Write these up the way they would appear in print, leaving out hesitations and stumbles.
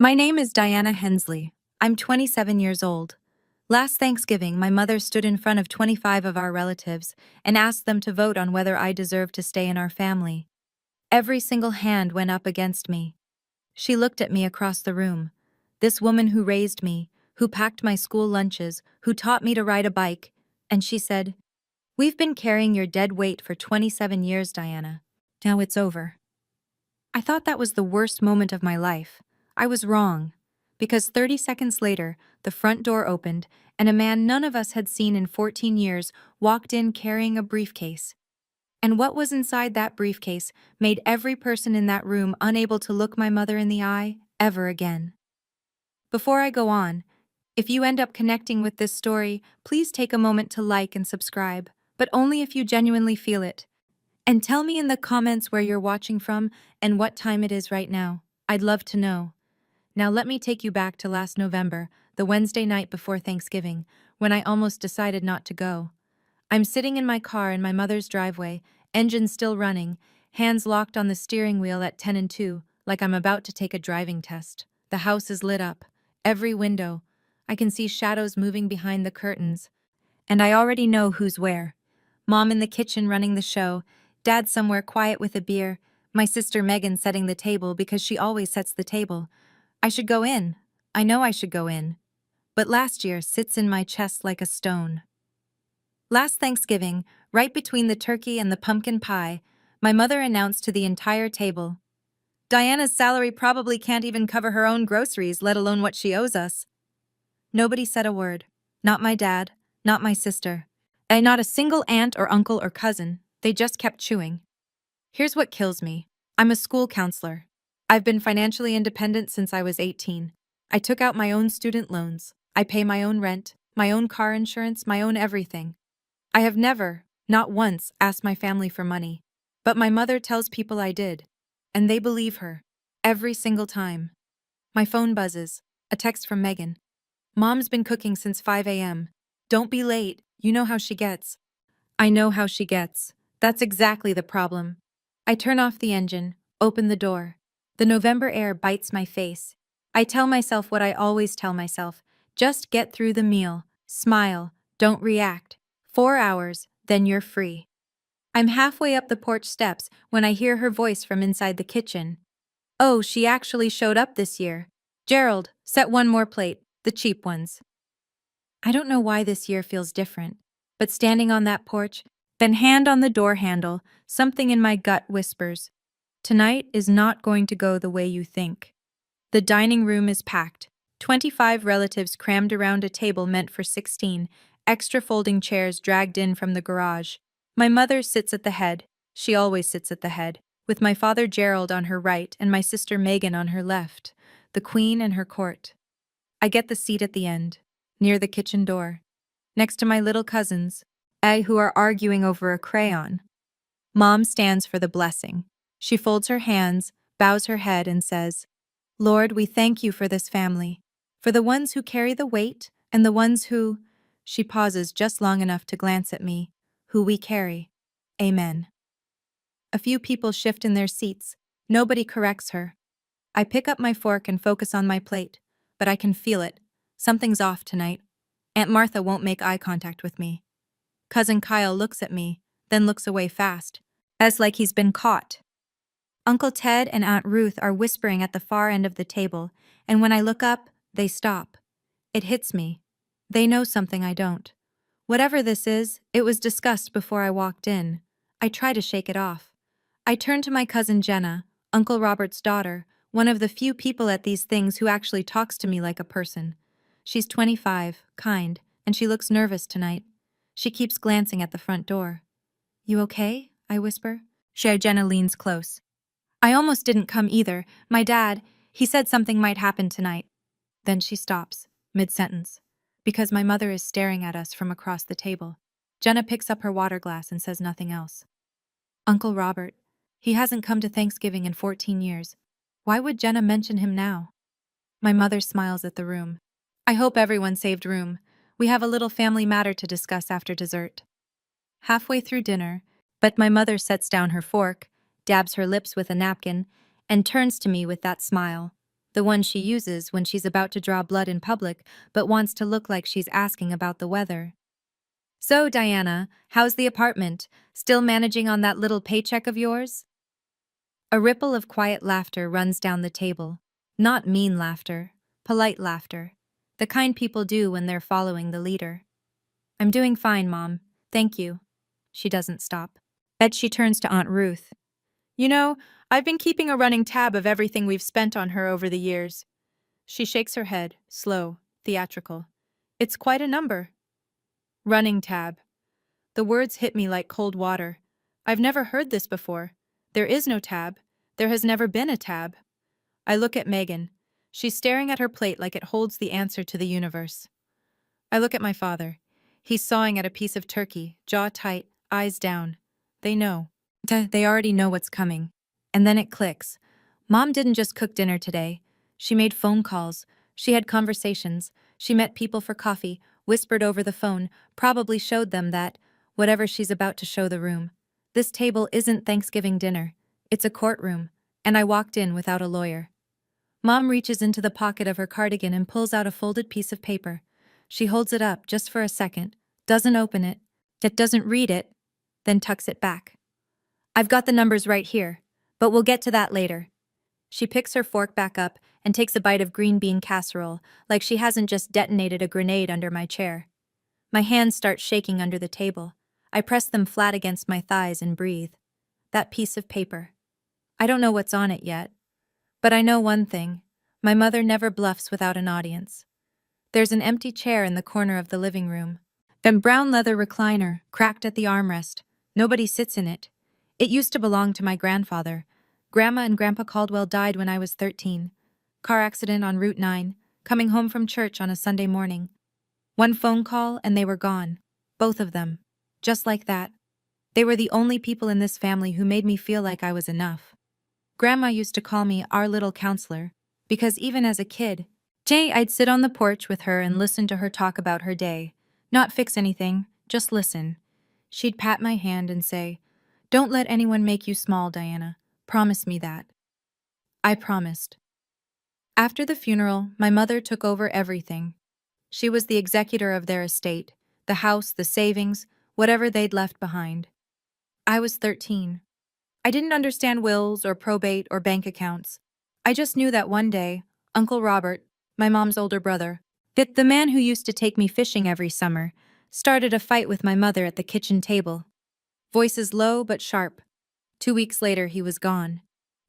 My name is Diana Hensley. I'm 27 years old. Last Thanksgiving, my mother stood in front of 25 of our relatives and asked them to vote on whether I deserved to stay in our family. Every single hand went up against me. She looked at me across the room. This woman who raised me, who packed my school lunches, who taught me to ride a bike, and she said, "We've been carrying your dead weight for 27 years, Diana. Now it's over." I thought that was the worst moment of my life. I was wrong. Because 30 seconds later, the front door opened, and a man none of us had seen in 14 years walked in carrying a briefcase. And what was inside that briefcase made every person in that room unable to look my mother in the eye ever again. Before I go on, if you end up connecting with this story, please take a moment to like and subscribe, but only if you genuinely feel it. And tell me in the comments where you're watching from and what time it is right now. I'd love to know. Now let me take you back to last November, the Wednesday night before Thanksgiving, when I almost decided not to go. I'm sitting in my car in my mother's driveway, engine still running, hands locked on the steering wheel at 10 and 2, like I'm about to take a driving test. The house is lit up. Every window. I can see shadows moving behind the curtains. And I already know who's where. Mom in the kitchen running the show, Dad somewhere quiet with a beer, my sister Megan setting the table because she always sets the table. I should go in. I know I should go in. But last year sits in my chest like a stone. Last Thanksgiving, right between the turkey and the pumpkin pie, my mother announced to the entire table, "Diana's salary probably can't even cover her own groceries, let alone what she owes us." Nobody said a word. Not my dad, not my sister, and not a single aunt or uncle or cousin. They just kept chewing. Here's what kills me. I'm a school counselor. I've been financially independent since I was 18. I took out my own student loans. I pay my own rent, my own car insurance, my own everything. I have never, not once, asked my family for money. But my mother tells people I did. And they believe her. Every single time. My phone buzzes. A text from Megan. "Mom's been cooking since 5 a.m. Don't be late, you know how she gets." I know how she gets. That's exactly the problem. I turn off the engine, open the door. The November air bites my face. I tell myself what I always tell myself. Just get through the meal. Smile. Don't react. 4 hours, then you're free. I'm halfway up the porch steps when I hear her voice from inside the kitchen. "Oh, she actually showed up this year. Gerald, set one more plate, the cheap ones." I don't know why this year feels different, but standing on that porch, then hand on the door handle, something in my gut whispers, "Tonight is not going to go the way you think." The dining room is packed. 25 relatives crammed around a table meant for 16, extra folding chairs dragged in from the garage. My mother sits at the head. She always sits at the head, with my father Gerald on her right and my sister Megan on her left, the queen and her court. I get the seat at the end, near the kitchen door, next to my little cousins, who are arguing over a crayon. Mom stands for the blessing. She folds her hands, bows her head, and says, "Lord, we thank you for this family, for the ones who carry the weight and the ones who," she pauses just long enough to glance at me, "who we carry. Amen." A few people shift in their seats. Nobody corrects her. I pick up my fork and focus on my plate, but I can feel it. Something's off tonight. Aunt Martha won't make eye contact with me. Cousin Kyle looks at me, then looks away fast, as like he's been caught. Uncle Ted and Aunt Ruth are whispering at the far end of the table, and when I look up, they stop. It hits me. They know something I don't. Whatever this is, it was discussed before I walked in. I try to shake it off. I turn to my cousin Jenna, Uncle Robert's daughter, one of the few people at these things who actually talks to me like a person. She's 25, kind, and she looks nervous tonight. She keeps glancing at the front door. "You okay?" I whisper. Jenna leans close. "I almost didn't come either. My dad, he said something might happen tonight." Then she stops, mid-sentence, because my mother is staring at us from across the table. Jenna picks up her water glass and says nothing else. "Uncle Robert, he hasn't come to Thanksgiving in 14 years. Why would Jenna mention him now?" My mother smiles at the room. "I hope everyone saved room. We have a little family matter to discuss after dessert." Halfway through dinner, but my mother sets down her fork, dabs her lips with a napkin, and turns to me with that smile. The one she uses when she's about to draw blood in public but wants to look like she's asking about the weather. So, Diana, how's the apartment? Still managing on that little paycheck of yours? A ripple of quiet laughter runs down the table. Not mean laughter, polite laughter. The kind people do when they're following the leader. I'm doing fine, Mom. Thank you. She doesn't stop. Ed, she turns to Aunt Ruth. You know, I've been keeping a running tab of everything we've spent on her over the years. She shakes her head, slow, theatrical. It's quite a number. Running tab. The words hit me like cold water. I've never heard this before. There is no tab. There has never been a tab. I look at Megan. She's staring at her plate like it holds the answer to the universe. I look at my father. He's sawing at a piece of turkey, jaw tight, eyes down. They know. They already know what's coming. And then it clicks. Mom didn't just cook dinner today. She made phone calls. She had conversations. She met people for coffee, whispered over the phone, probably showed them that, whatever she's about to show the room. This table isn't Thanksgiving dinner. It's a courtroom. And I walked in without a lawyer. Mom reaches into the pocket of her cardigan and pulls out a folded piece of paper. She holds it up just for a second, doesn't open it, doesn't read it, then tucks it back. I've got the numbers right here, but we'll get to that later. She picks her fork back up and takes a bite of green bean casserole, like she hasn't just detonated a grenade under my chair. My hands start shaking under the table. I press them flat against my thighs and breathe. That piece of paper. I don't know what's on it yet. But I know one thing. My mother never bluffs without an audience. There's an empty chair in the corner of the living room. A brown leather recliner, cracked at the armrest. Nobody sits in it. It used to belong to my grandfather. Grandma and Grandpa Caldwell died when I was 13. Car accident on Route 9, coming home from church on a Sunday morning. One phone call and they were gone. Both of them. Just like that. They were the only people in this family who made me feel like I was enough. Grandma used to call me our little counselor, because even as a kid, I'd sit on the porch with her and listen to her talk about her day. Not fix anything, just listen. She'd pat my hand and say, "Don't let anyone make you small, Diana. Promise me that." I promised. After the funeral, my mother took over everything. She was the executor of their estate, the house, the savings, whatever they'd left behind. I was 13. I didn't understand wills or probate or bank accounts. I just knew that one day, Uncle Robert, my mom's older brother, the man who used to take me fishing every summer, started a fight with my mother at the kitchen table. Voices low but sharp. 2 weeks later, he was gone.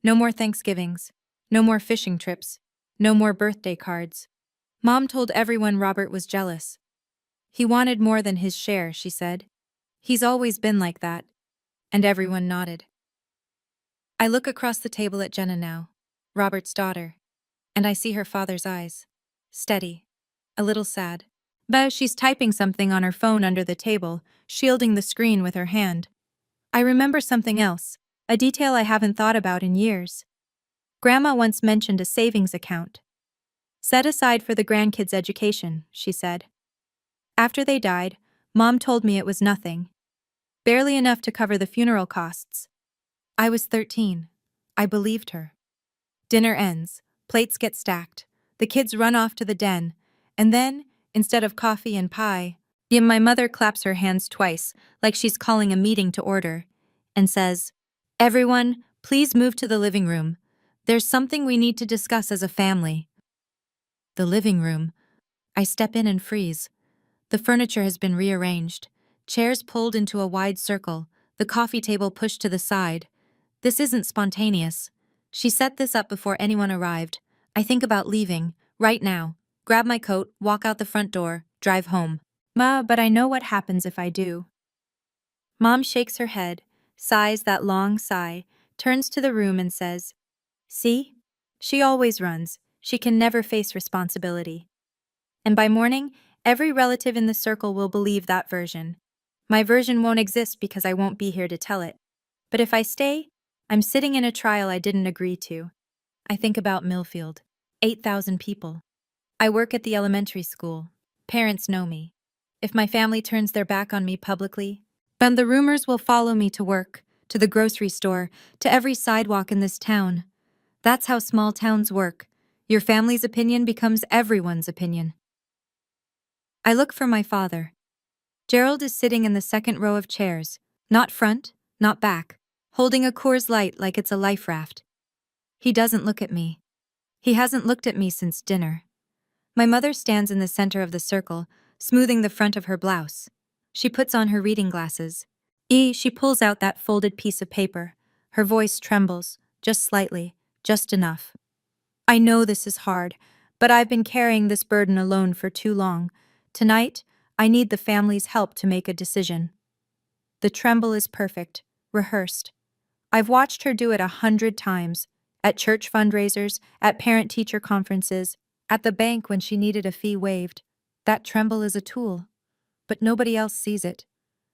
No more Thanksgivings. No more fishing trips. No more birthday cards. Mom told everyone Robert was jealous. He wanted more than his share, she said. He's always been like that. And everyone nodded. I look across the table at Jenna now, Robert's daughter, and I see her father's eyes. Steady. A little sad. But she's typing something on her phone under the table, shielding the screen with her hand. I remember something else, a detail I haven't thought about in years. Grandma once mentioned a savings account. Set aside for the grandkids' education, she said. After they died, Mom told me it was nothing. Barely enough to cover the funeral costs. I was 13. I believed her. Dinner ends, plates get stacked, the kids run off to the den, and then, instead of coffee and pie, my mother claps her hands twice, like she's calling a meeting to order, and says, "Everyone, please move to the living room. There's something we need to discuss as a family." The living room. I step in and freeze. The furniture has been rearranged, chairs pulled into a wide circle, the coffee table pushed to the side. This isn't spontaneous. She set this up before anyone arrived. I think about leaving, right now, grab my coat, walk out the front door, drive home. But I know what happens if I do. Mom shakes her head, sighs that long sigh, turns to the room and says, "See? She always runs. She can never face responsibility." And by morning, every relative in the circle will believe that version. My version won't exist because I won't be here to tell it. But if I stay, I'm sitting in a trial I didn't agree to. I think about Millfield. 8,000 people. I work at the elementary school. Parents know me. If my family turns their back on me publicly, then the rumors will follow me to work, to the grocery store, to every sidewalk in this town. That's how small towns work. Your family's opinion becomes everyone's opinion. I look for my father. Gerald is sitting in the second row of chairs, not front, not back, holding a Coors Light like it's a life raft. He doesn't look at me. He hasn't looked at me since dinner. My mother stands in the center of the circle, smoothing the front of her blouse. She puts on her reading glasses. She pulls out that folded piece of paper. Her voice trembles, just slightly, just enough. I know this is hard, but I've been carrying this burden alone for too long. Tonight, I need the family's help to make a decision. The tremble is perfect, rehearsed. I've watched her do it 100 times, at church fundraisers, at parent-teacher conferences, at the bank when she needed a fee waived. That tremble is a tool, but nobody else sees it.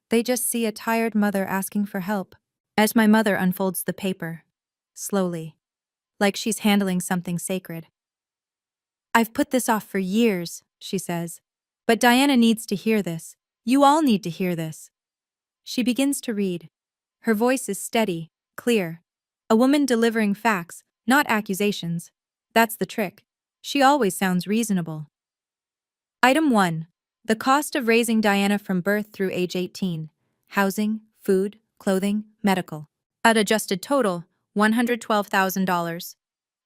They just see a tired mother asking for help. As my mother unfolds the paper, slowly, like she's handling something sacred. I've put this off for years, she says. But Diana needs to hear this. You all need to hear this. She begins to read. Her voice is steady, clear. A woman delivering facts, not accusations. That's the trick. She always sounds reasonable. Item 1. The cost of raising Diana from birth through age 18. Housing, food, clothing, medical. At adjusted total, $112,000.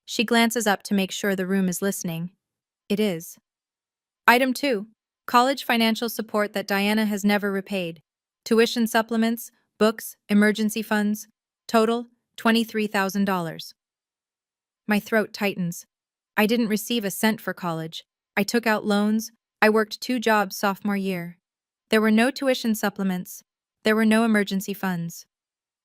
She glances up to make sure the room is listening. It is. Item 2. College financial support that Diana has never repaid. Tuition supplements, books, emergency funds. Total, $23,000. My throat tightens. I didn't receive a cent for college. I took out loans. I worked 2 jobs sophomore year. There were no tuition supplements. There were no emergency funds.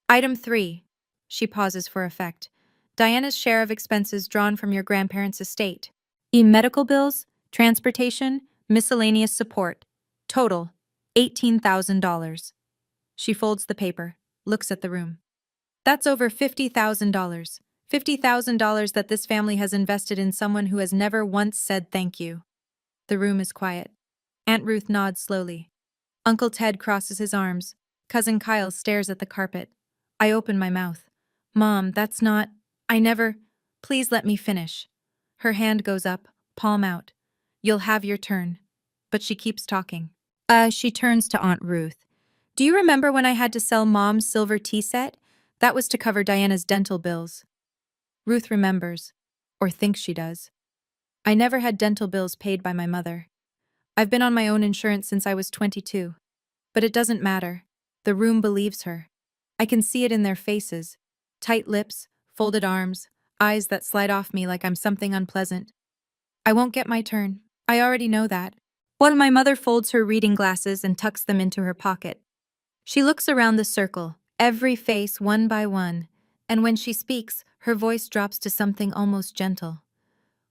Item 3. She pauses for effect. Diana's share of expenses drawn from your grandparents' estate. Medical bills, transportation, miscellaneous support. Total, $18,000. She folds the paper, looks at the room. That's over $50,000. $50,000 that this family has invested in someone who has never once said thank you. The room is quiet. Aunt Ruth nods slowly. Uncle Ted crosses his arms. Cousin Kyle stares at the carpet. I open my mouth. Mom, that's not... I never... Please let me finish. Her hand goes up, palm out. You'll have your turn. But she keeps talking. She turns to Aunt Ruth. Do you remember when I had to sell Mom's silver tea set? That was to cover Diana's dental bills. Ruth remembers, or thinks she does. I never had dental bills paid by my mother. I've been on my own insurance since I was 22. But it doesn't matter. The room believes her. I can see it in their faces. Tight lips, folded arms, eyes that slide off me like I'm something unpleasant. I won't get my turn. I already know that. While my mother folds her reading glasses and tucks them into her pocket. She looks around the circle, every face one by one, and when she speaks, her voice drops to something almost gentle.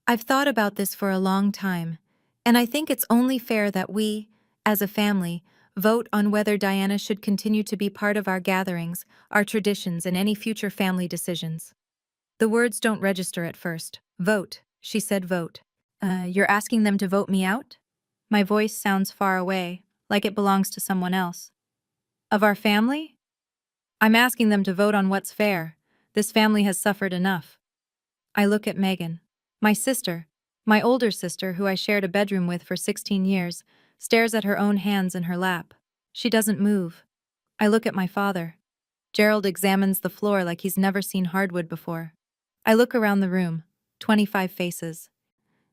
I've thought about this for a long time, and I think it's only fair that we, as a family, vote on whether Diana should continue to be part of our gatherings, our traditions, and any future family decisions. The words don't register at first. Vote, she said vote. You're asking them to vote me out? My voice sounds far away, like it belongs to someone else. Of our family? I'm asking them to vote on what's fair. This family has suffered enough. I look at Megan. My sister, my older sister who I shared a bedroom with for 16 years, stares at her own hands in her lap. She doesn't move. I look at my father. Gerald examines the floor like he's never seen hardwood before. I look around the room. 25 faces.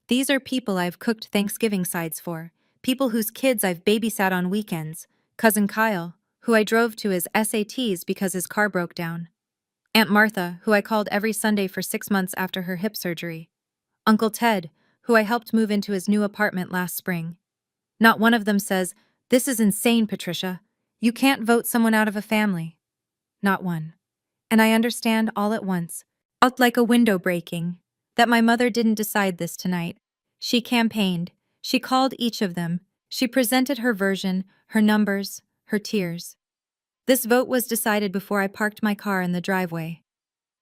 These are people I've cooked Thanksgiving sides for, people whose kids I've babysat on weekends. Cousin Kyle, who I drove to his SATs because his car broke down. Aunt Martha, who I called every Sunday for 6 months after her hip surgery. Uncle Ted, who I helped move into his new apartment last spring. Not one of them says, "This is insane, Patricia. You can't vote someone out of a family." Not one. And I understand all at once, felt like a window breaking, that my mother didn't decide this tonight. She campaigned. She called each of them. She presented her version, her numbers, her tears. This vote was decided before I parked my car in the driveway.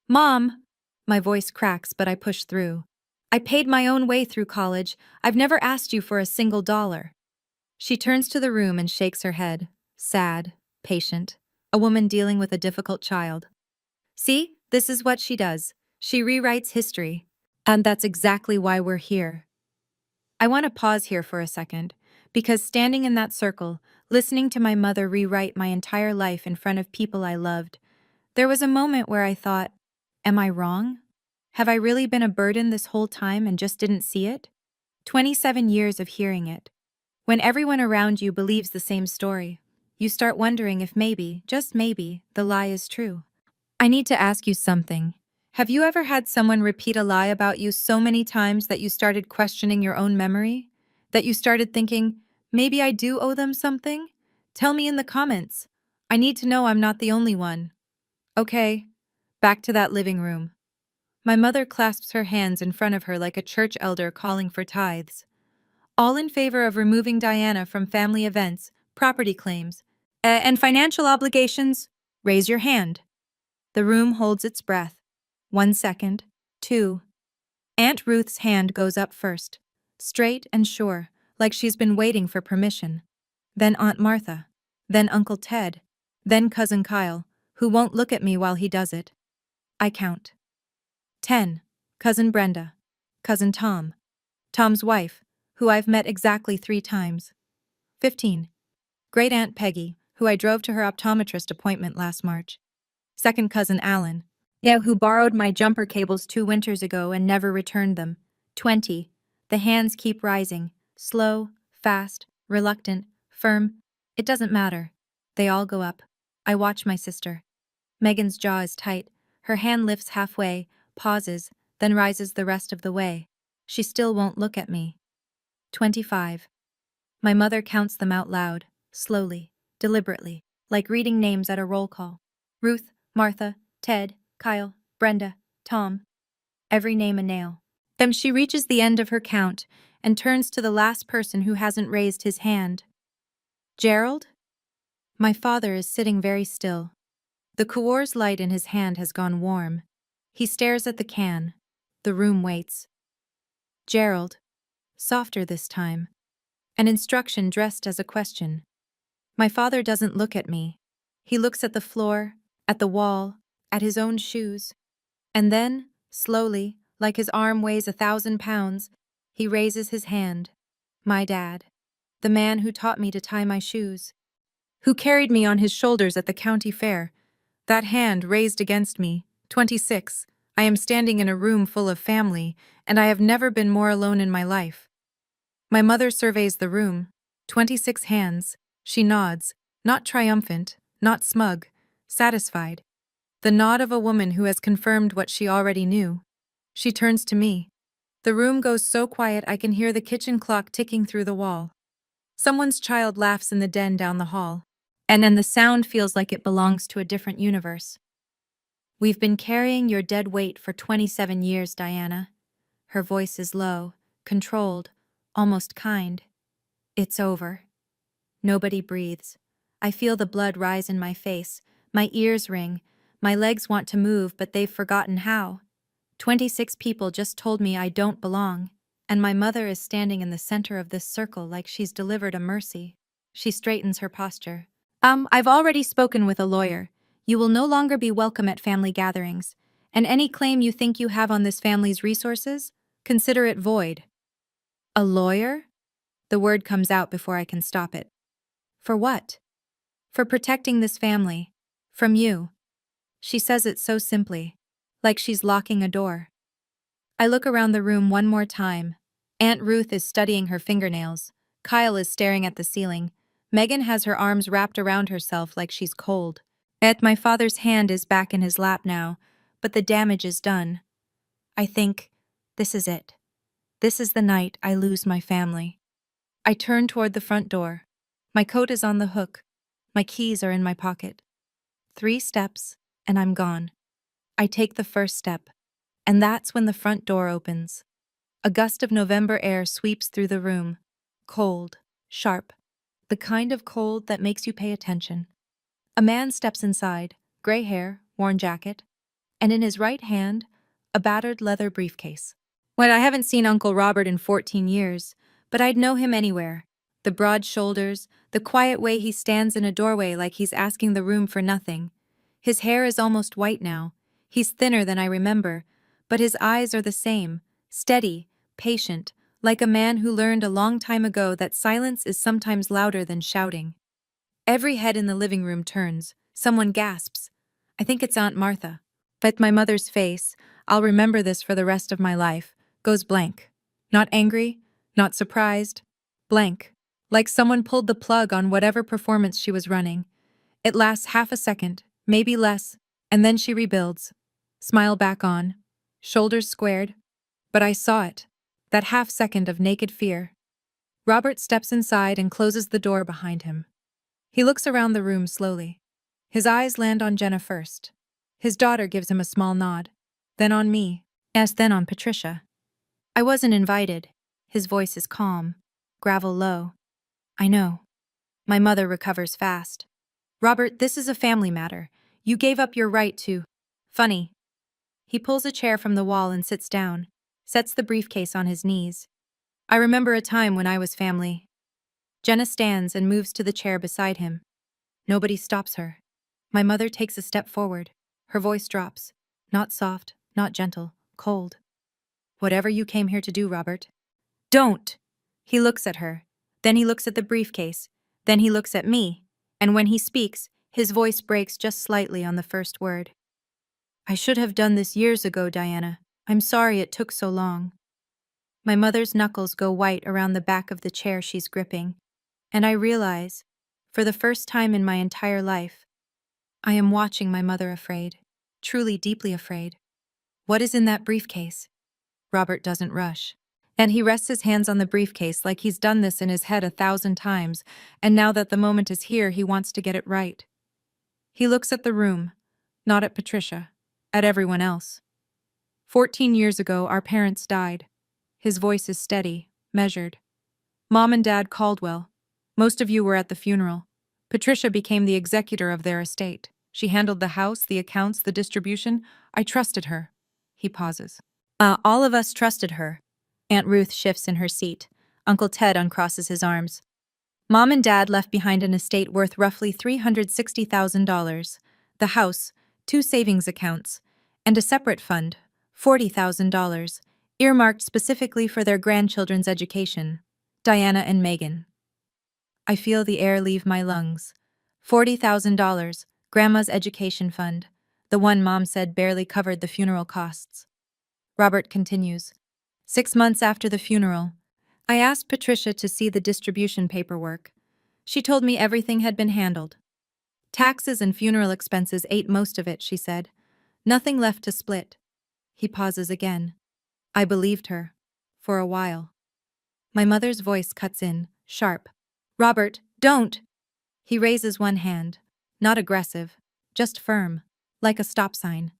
Mom! My voice cracks, but I push through. I paid my own way through college. I've never asked you for a single dollar. She turns to the room and shakes her head. Sad, patient. A woman dealing with a difficult child. See, this is what she does. She rewrites history. And that's exactly why we're here. I want to pause here for a second, because standing in that circle, listening to my mother rewrite my entire life in front of people I loved, there was a moment where I thought, am I wrong? Have I really been a burden this whole time and just didn't see it? 27 years of hearing it. When everyone around you believes the same story, you start wondering if maybe, just maybe, the lie is true. I need to ask you something. Have you ever had someone repeat a lie about you so many times that you started questioning your own memory? That you started thinking, maybe I do owe them something? Tell me in the comments. I need to know I'm not the only one. Okay, back to that living room. My mother clasps her hands in front of her like a church elder calling for tithes. All in favor of removing Diana from family events, property claims, and financial obligations? Raise your hand. The room holds its breath. 1 second. 2. Aunt Ruth's hand goes up first, straight and sure, like she's been waiting for permission. Then Aunt Martha. Then Uncle Ted. Then Cousin Kyle, who won't look at me while he does it. I count. 10. Cousin Brenda. Cousin Tom. Tom's wife, who I've met exactly 3 times. 15. Great Aunt Peggy, who I drove to her optometrist appointment last March. Second cousin Alan. Yeah, who borrowed my jumper cables 2 winters ago and never returned them. 20. The hands keep rising. Slow, fast, reluctant, firm. It doesn't matter. They all go up. I watch my sister. Megan's jaw is tight. Her hand lifts halfway, pauses, then rises the rest of the way. She still won't look at me. 25. My mother counts them out loud, slowly, deliberately, like reading names at a roll call. Ruth, Martha, Ted, Kyle, Brenda, Tom. Every name a nail. Then she reaches the end of her count and turns to the last person who hasn't raised his hand. Gerald? My father is sitting very still. The Coors light in his hand has gone warm. He stares at the can. The room waits. Gerald. Softer this time. An instruction dressed as a question. My father doesn't look at me. He looks at the floor, at the wall, at his own shoes. And then, slowly, like his arm weighs 1,000 pounds, he raises his hand. My dad. The man who taught me to tie my shoes. Who carried me on his shoulders at the county fair. That hand raised against me. 26. I am standing in a room full of family, and I have never been more alone in my life. My mother surveys the room. 26 hands. She nods, not triumphant, not smug, satisfied. The nod of a woman who has confirmed what she already knew. She turns to me. The room goes so quiet I can hear the kitchen clock ticking through the wall. Someone's child laughs in the den down the hall. And then the sound feels like it belongs to a different universe. We've been carrying your dead weight for 27 years, Diana. Her voice is low, controlled, almost kind. It's over. Nobody breathes. I feel the blood rise in my face. My ears ring. My legs want to move, but they've forgotten how. 26 people just told me I don't belong, and my mother is standing in the center of this circle like she's delivered a mercy. She straightens her posture. I've already spoken with a lawyer. You will no longer be welcome at family gatherings, and any claim you think you have on this family's resources, consider it void. A lawyer? The word comes out before I can stop it. For what? For protecting this family. From you. She says it so simply, like she's locking a door. I look around the room one more time. Aunt Ruth is studying her fingernails. Kyle is staring at the ceiling. Megan has her arms wrapped around herself like she's cold. My father's hand is back in his lap now, but the damage is done. I think, this is it. This is the night I lose my family. I turn toward the front door. My coat is on the hook. My keys are in my pocket. 3 steps, and I'm gone. I take the first step, and that's when the front door opens. A gust of November air sweeps through the room. Cold, sharp, the kind of cold that makes you pay attention. A man steps inside, gray hair, worn jacket, and in his right hand, a battered leather briefcase. Well, I haven't seen Uncle Robert in 14 years, but I'd know him anywhere. The broad shoulders, the quiet way he stands in a doorway like he's asking the room for nothing. His hair is almost white now. He's thinner than I remember, but his eyes are the same, steady, patient, like a man who learned a long time ago that silence is sometimes louder than shouting. Every head in the living room turns. Someone gasps. I think it's Aunt Martha. But my mother's face, I'll remember this for the rest of my life, goes blank. Not angry, not surprised. Blank. Like someone pulled the plug on whatever performance she was running. It lasts half a second, maybe less, and then she rebuilds. Smile back on. Shoulders squared. But I saw it. That half second of naked fear. Robert steps inside and closes the door behind him. He looks around the room slowly. His eyes land on Jenna first. His daughter gives him a small nod. Then on me. Yes, then on Patricia. I wasn't invited. His voice is calm. Gravel low. I know. My mother recovers fast. Robert, this is a family matter. You gave up your right to... Funny. He pulls a chair from the wall and sits down, sets the briefcase on his knees. I remember a time when I was family. Jenna stands and moves to the chair beside him. Nobody stops her. My mother takes a step forward. Her voice drops. Not soft, not gentle, cold. Whatever you came here to do, Robert. Don't! He looks at her. Then he looks at the briefcase. Then he looks at me. And when he speaks, his voice breaks just slightly on the first word. I should have done this years ago, Diana. I'm sorry it took so long. My mother's knuckles go white around the back of the chair she's gripping. And I realize, for the first time in my entire life, I am watching my mother afraid. Truly deeply afraid. What is in that briefcase? Robert doesn't rush. And he rests his hands on the briefcase like he's done this in his head 1,000 times, and now that the moment is here, he wants to get it right. He looks at the room, not at Patricia, at everyone else. 14 years ago, our parents died. His voice is steady, measured. Mom and Dad Caldwell. Most of you were at the funeral. Patricia became the executor of their estate. She handled the house, the accounts, the distribution. I trusted her. He pauses. All of us trusted her. Aunt Ruth shifts in her seat. Uncle Ted uncrosses his arms. Mom and Dad left behind an estate worth roughly $360,000. The house, 2 savings accounts, and a separate fund, $40,000, earmarked specifically for their grandchildren's education. Diana and Megan. I feel the air leave my lungs. $40,000, Grandma's education fund, the one Mom said barely covered the funeral costs. Robert continues. 6 months after the funeral, I asked Patricia to see the distribution paperwork. She told me everything had been handled. Taxes and funeral expenses ate most of it, she said. Nothing left to split. He pauses again. I believed her. For a while. My mother's voice cuts in, sharp. Robert, don't! He raises one hand. Not aggressive, just firm, like a stop sign.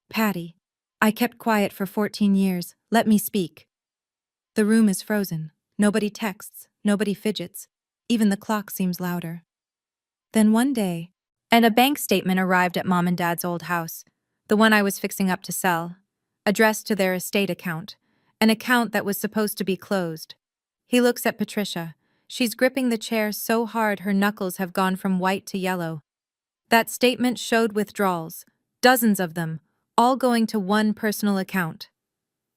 Patty, I kept quiet for 14 years. Let me speak. The room is frozen. Nobody texts, nobody fidgets. Even the clock seems louder. Then one day, and a bank statement arrived at Mom and Dad's old house, the one I was fixing up to sell, addressed to their estate account, an account that was supposed to be closed. He looks at Patricia. She's gripping the chair so hard her knuckles have gone from white to yellow. That statement showed withdrawals, dozens of them, all going to one personal account.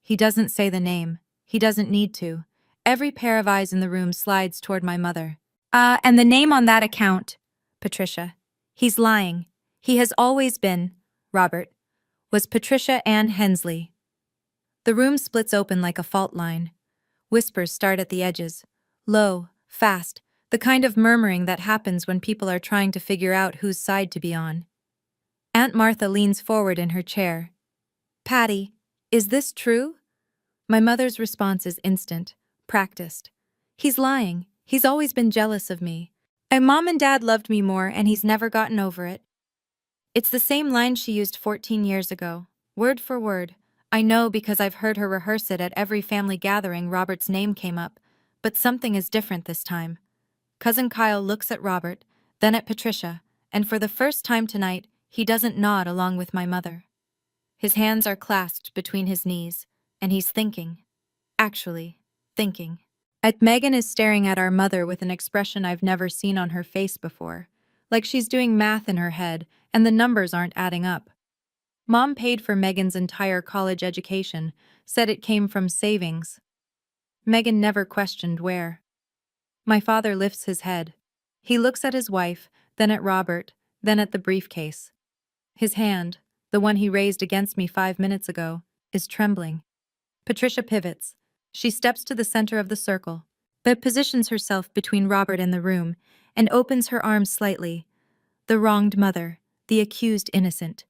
He doesn't say the name. He doesn't need to. Every pair of eyes in the room slides toward my mother. And the name on that account, Patricia. He's lying. He has always been, Robert, was Patricia Ann Hensley. The room splits open like a fault line. Whispers start at the edges. Low, fast, the kind of murmuring that happens when people are trying to figure out whose side to be on. Aunt Martha leans forward in her chair. Patty, is this true? My mother's response is instant, practiced. He's lying. He's always been jealous of me. And Mom and Dad loved me more, and he's never gotten over it. It's the same line she used 14 years ago, word for word. I know because I've heard her rehearse it at every family gathering Robert's name came up, but something is different this time. Cousin Kyle looks at Robert, then at Patricia, and for the first time tonight, he doesn't nod along with my mother. His hands are clasped between his knees, and he's thinking. Actually, thinking. Megan is staring at our mother with an expression I've never seen on her face before, like she's doing math in her head and the numbers aren't adding up. Mom paid for Megan's entire college education, said it came from savings. Megan never questioned where. My father lifts his head. He looks at his wife, then at Robert, then at the briefcase. His hand, the one he raised against me 5 minutes ago, is trembling. Patricia pivots. She steps to the center of the circle, but positions herself between Robert and the room, and opens her arms slightly. The wronged mother, the accused innocent.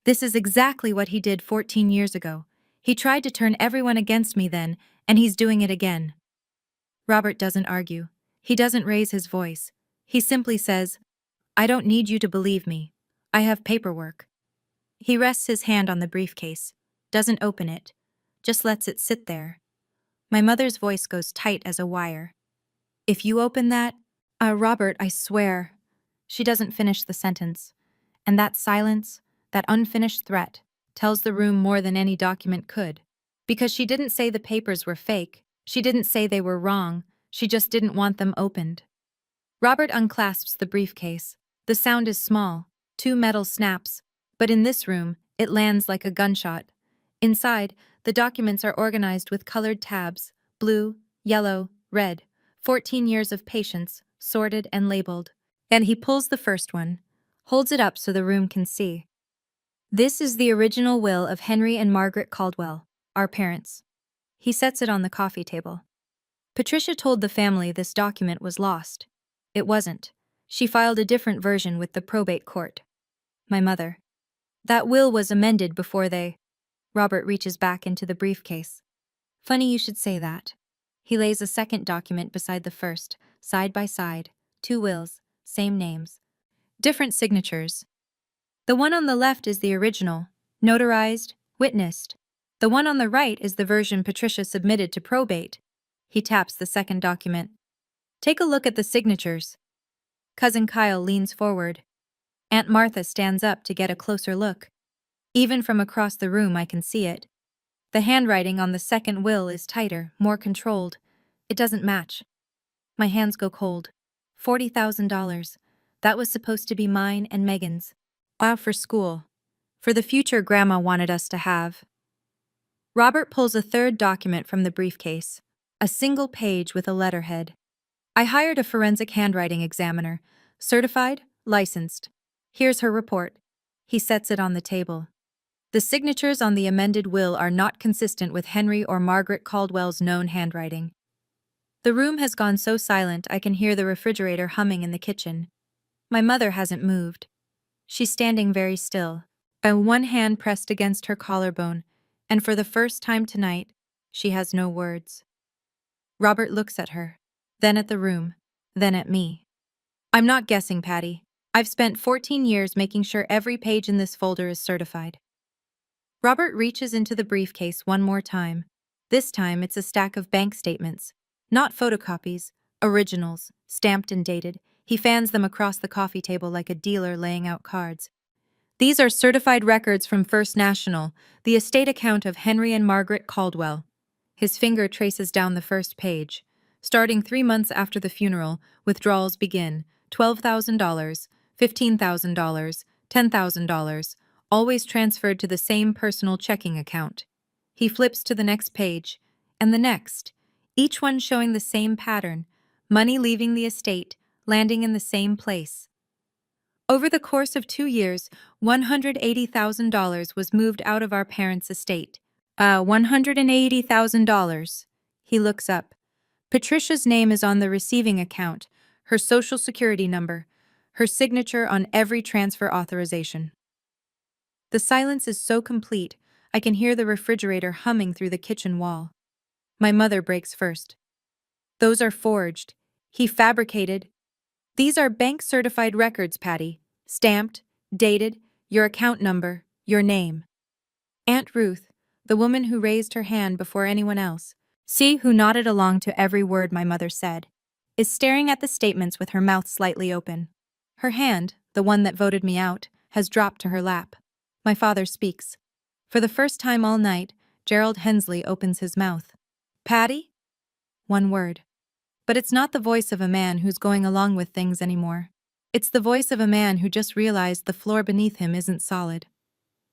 This is exactly what he did 14 years ago. He tried to turn everyone against me then, and he's doing it again. Robert doesn't argue. He doesn't raise his voice. He simply says, "I don't need you to believe me. I have paperwork." He rests his hand on the briefcase, doesn't open it, just lets it sit there. My mother's voice goes tight as a wire. "If you open that, Robert, I swear." She doesn't finish the sentence. And that silence, that unfinished threat, tells the room more than any document could. Because she didn't say the papers were fake, she didn't say they were wrong, she just didn't want them opened. Robert unclasps the briefcase. The sound is small, 2 metal snaps, but in this room, it lands like a gunshot. Inside, the documents are organized with colored tabs, blue, yellow, red, 14 years of patience, sorted and labeled. And he pulls the first one, holds it up so the room can see. This is the original will of Henry and Margaret Caldwell, our parents. He sets it on the coffee table. Patricia told the family this document was lost. It wasn't. She filed a different version with the probate court. My mother. That will was amended before they... Robert reaches back into the briefcase. Funny you should say that. He lays a second document beside the first, side by side, 2 wills, same names. Different signatures. The one on the left is the original, notarized, witnessed. The one on the right is the version Patricia submitted to probate. He taps the second document. Take a look at the signatures. Cousin Kyle leans forward. Aunt Martha stands up to get a closer look. Even from across the room I can see it. The handwriting on the second will is tighter, more controlled. It doesn't match. My hands go cold. $40,000. That was supposed to be mine and Megan's. Wow, for school. For the future Grandma wanted us to have. Robert pulls a third document from the briefcase. A single page with a letterhead. I hired a forensic handwriting examiner. Certified, licensed. Here's her report. He sets it on the table. The signatures on the amended will are not consistent with Henry or Margaret Caldwell's known handwriting. The room has gone so silent I can hear the refrigerator humming in the kitchen. My mother hasn't moved. She's standing very still, one hand pressed against her collarbone, and for the first time tonight, she has no words. Robert looks at her, then at the room, then at me. I'm not guessing, Patty. I've spent 14 years making sure every page in this folder is certified. Robert reaches into the briefcase one more time. This time it's a stack of bank statements. Not photocopies, originals, stamped and dated. He fans them across the coffee table like a dealer laying out cards. These are certified records from First National, the estate account of Henry and Margaret Caldwell. His finger traces down the first page. Starting 3 months after the funeral, withdrawals begin. $12,000, $15,000, $10,000, always transferred to the same personal checking account. He flips to the next page, and the next, each one showing the same pattern, money leaving the estate, landing in the same place. Over the course of 2 years, $180,000 was moved out of our parents' estate. $180,000. He looks up. Patricia's name is on the receiving account, her social security number, her signature on every transfer authorization. The silence is so complete, I can hear the refrigerator humming through the kitchen wall. My mother breaks first. Those are forged. He fabricated. These are bank-certified records, Patty. Stamped, dated, your account number, your name. Aunt Ruth, the woman who raised her hand before anyone else, who nodded along to every word my mother said, is staring at the statements with her mouth slightly open. Her hand, the one that voted me out, has dropped to her lap. My father speaks. For the first time all night, Gerald Hensley opens his mouth. Patty? One word. But it's not the voice of a man who's going along with things anymore. It's the voice of a man who just realized the floor beneath him isn't solid.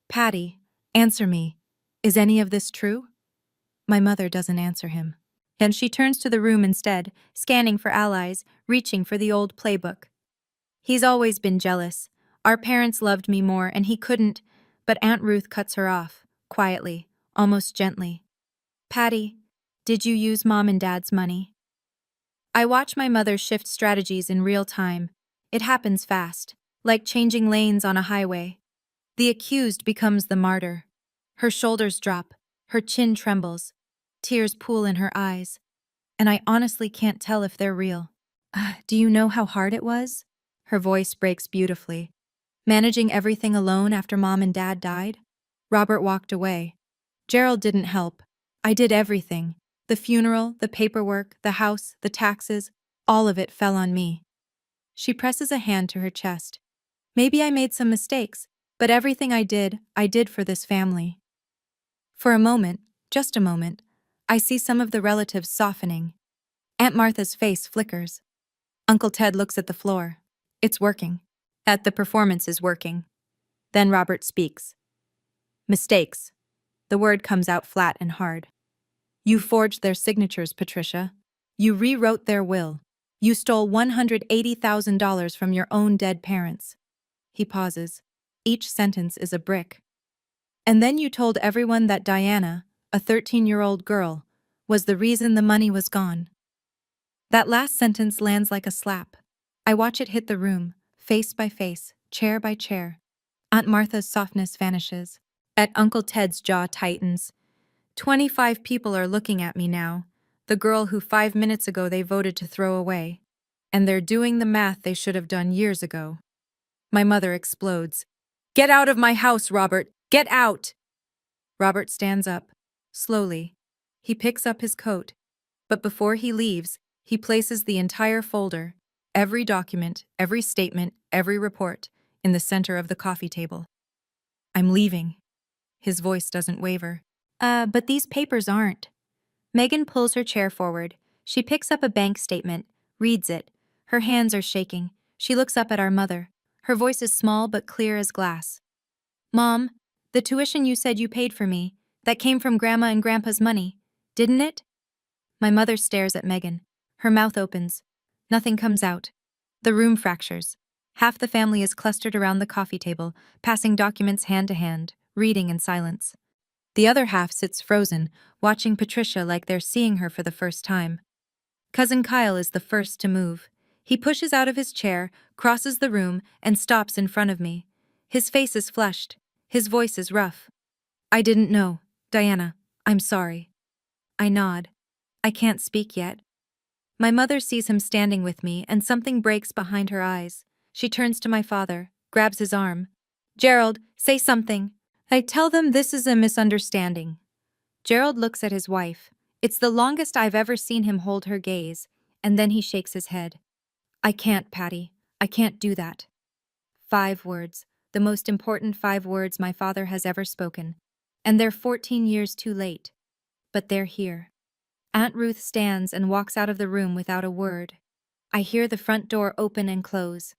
Patty, answer me. Is any of this true? My mother doesn't answer him. And she turns to the room instead, scanning for allies, reaching for the old playbook. He's always been jealous. Our parents loved me more and he couldn't, but Aunt Ruth cuts her off, quietly, almost gently. Patty, did you use Mom and Dad's money? I watch my mother shift strategies in real time. It happens fast, like changing lanes on a highway. The accused becomes the martyr. Her shoulders drop, her chin trembles, tears pool in her eyes, and I honestly can't tell if they're real. Do you know how hard it was? Her voice breaks beautifully. Managing everything alone after Mom and Dad died? Robert walked away. Gerald didn't help. I did everything. The funeral, the paperwork, the house, the taxes, all of it fell on me. She presses a hand to her chest. Maybe I made some mistakes, but everything I did for this family. For a moment, just a moment, I see some of the relatives softening. Aunt Martha's face flickers. Uncle Ted looks at the floor. It's working. The performance is working. Then Robert speaks. Mistakes. The word comes out flat and hard. You forged their signatures, Patricia. You rewrote their will. You stole $180,000 from your own dead parents. He pauses. Each sentence is a brick. And then you told everyone that Diana, a 13-year-old girl, was the reason the money was gone. That last sentence lands like a slap. I watch it hit the room, face by face, chair by chair. Aunt Martha's softness vanishes. Uncle Ted's jaw tightens. 25 people are looking at me now, the girl who 5 minutes ago they voted to throw away. And they're doing the math they should have done years ago. My mother explodes. Get out of my house, Robert! Get out! Robert stands up, slowly. He picks up his coat, but before he leaves, he places the entire folder, every document, every statement, every report, in the center of the coffee table. I'm leaving. His voice doesn't waver. But these papers aren't. Megan pulls her chair forward. She picks up a bank statement, reads it. Her hands are shaking. She looks up at our mother. Her voice is small but clear as glass. Mom, the tuition you said you paid for me, that came from Grandma and Grandpa's money, didn't it? My mother stares at Megan. Her mouth opens. Nothing comes out. The room fractures. Half the family is clustered around the coffee table, passing documents hand to hand, reading in silence. The other half sits frozen, watching Patricia like they're seeing her for the first time. Cousin Kyle is the first to move. He pushes out of his chair, crosses the room, and stops in front of me. His face is flushed. His voice is rough. I didn't know. Diana, I'm sorry. I nod. I can't speak yet. My mother sees him standing with me, and something breaks behind her eyes. She turns to my father, grabs his arm. Gerald, say something. I tell them this is a misunderstanding. Gerald looks at his wife. It's the longest I've ever seen him hold her gaze, and then he shakes his head. I can't, Patty. I can't do that. 5 words, the most important 5 words my father has ever spoken. And they're 14 years too late. But they're here. Aunt Ruth stands and walks out of the room without a word. I hear the front door open and close.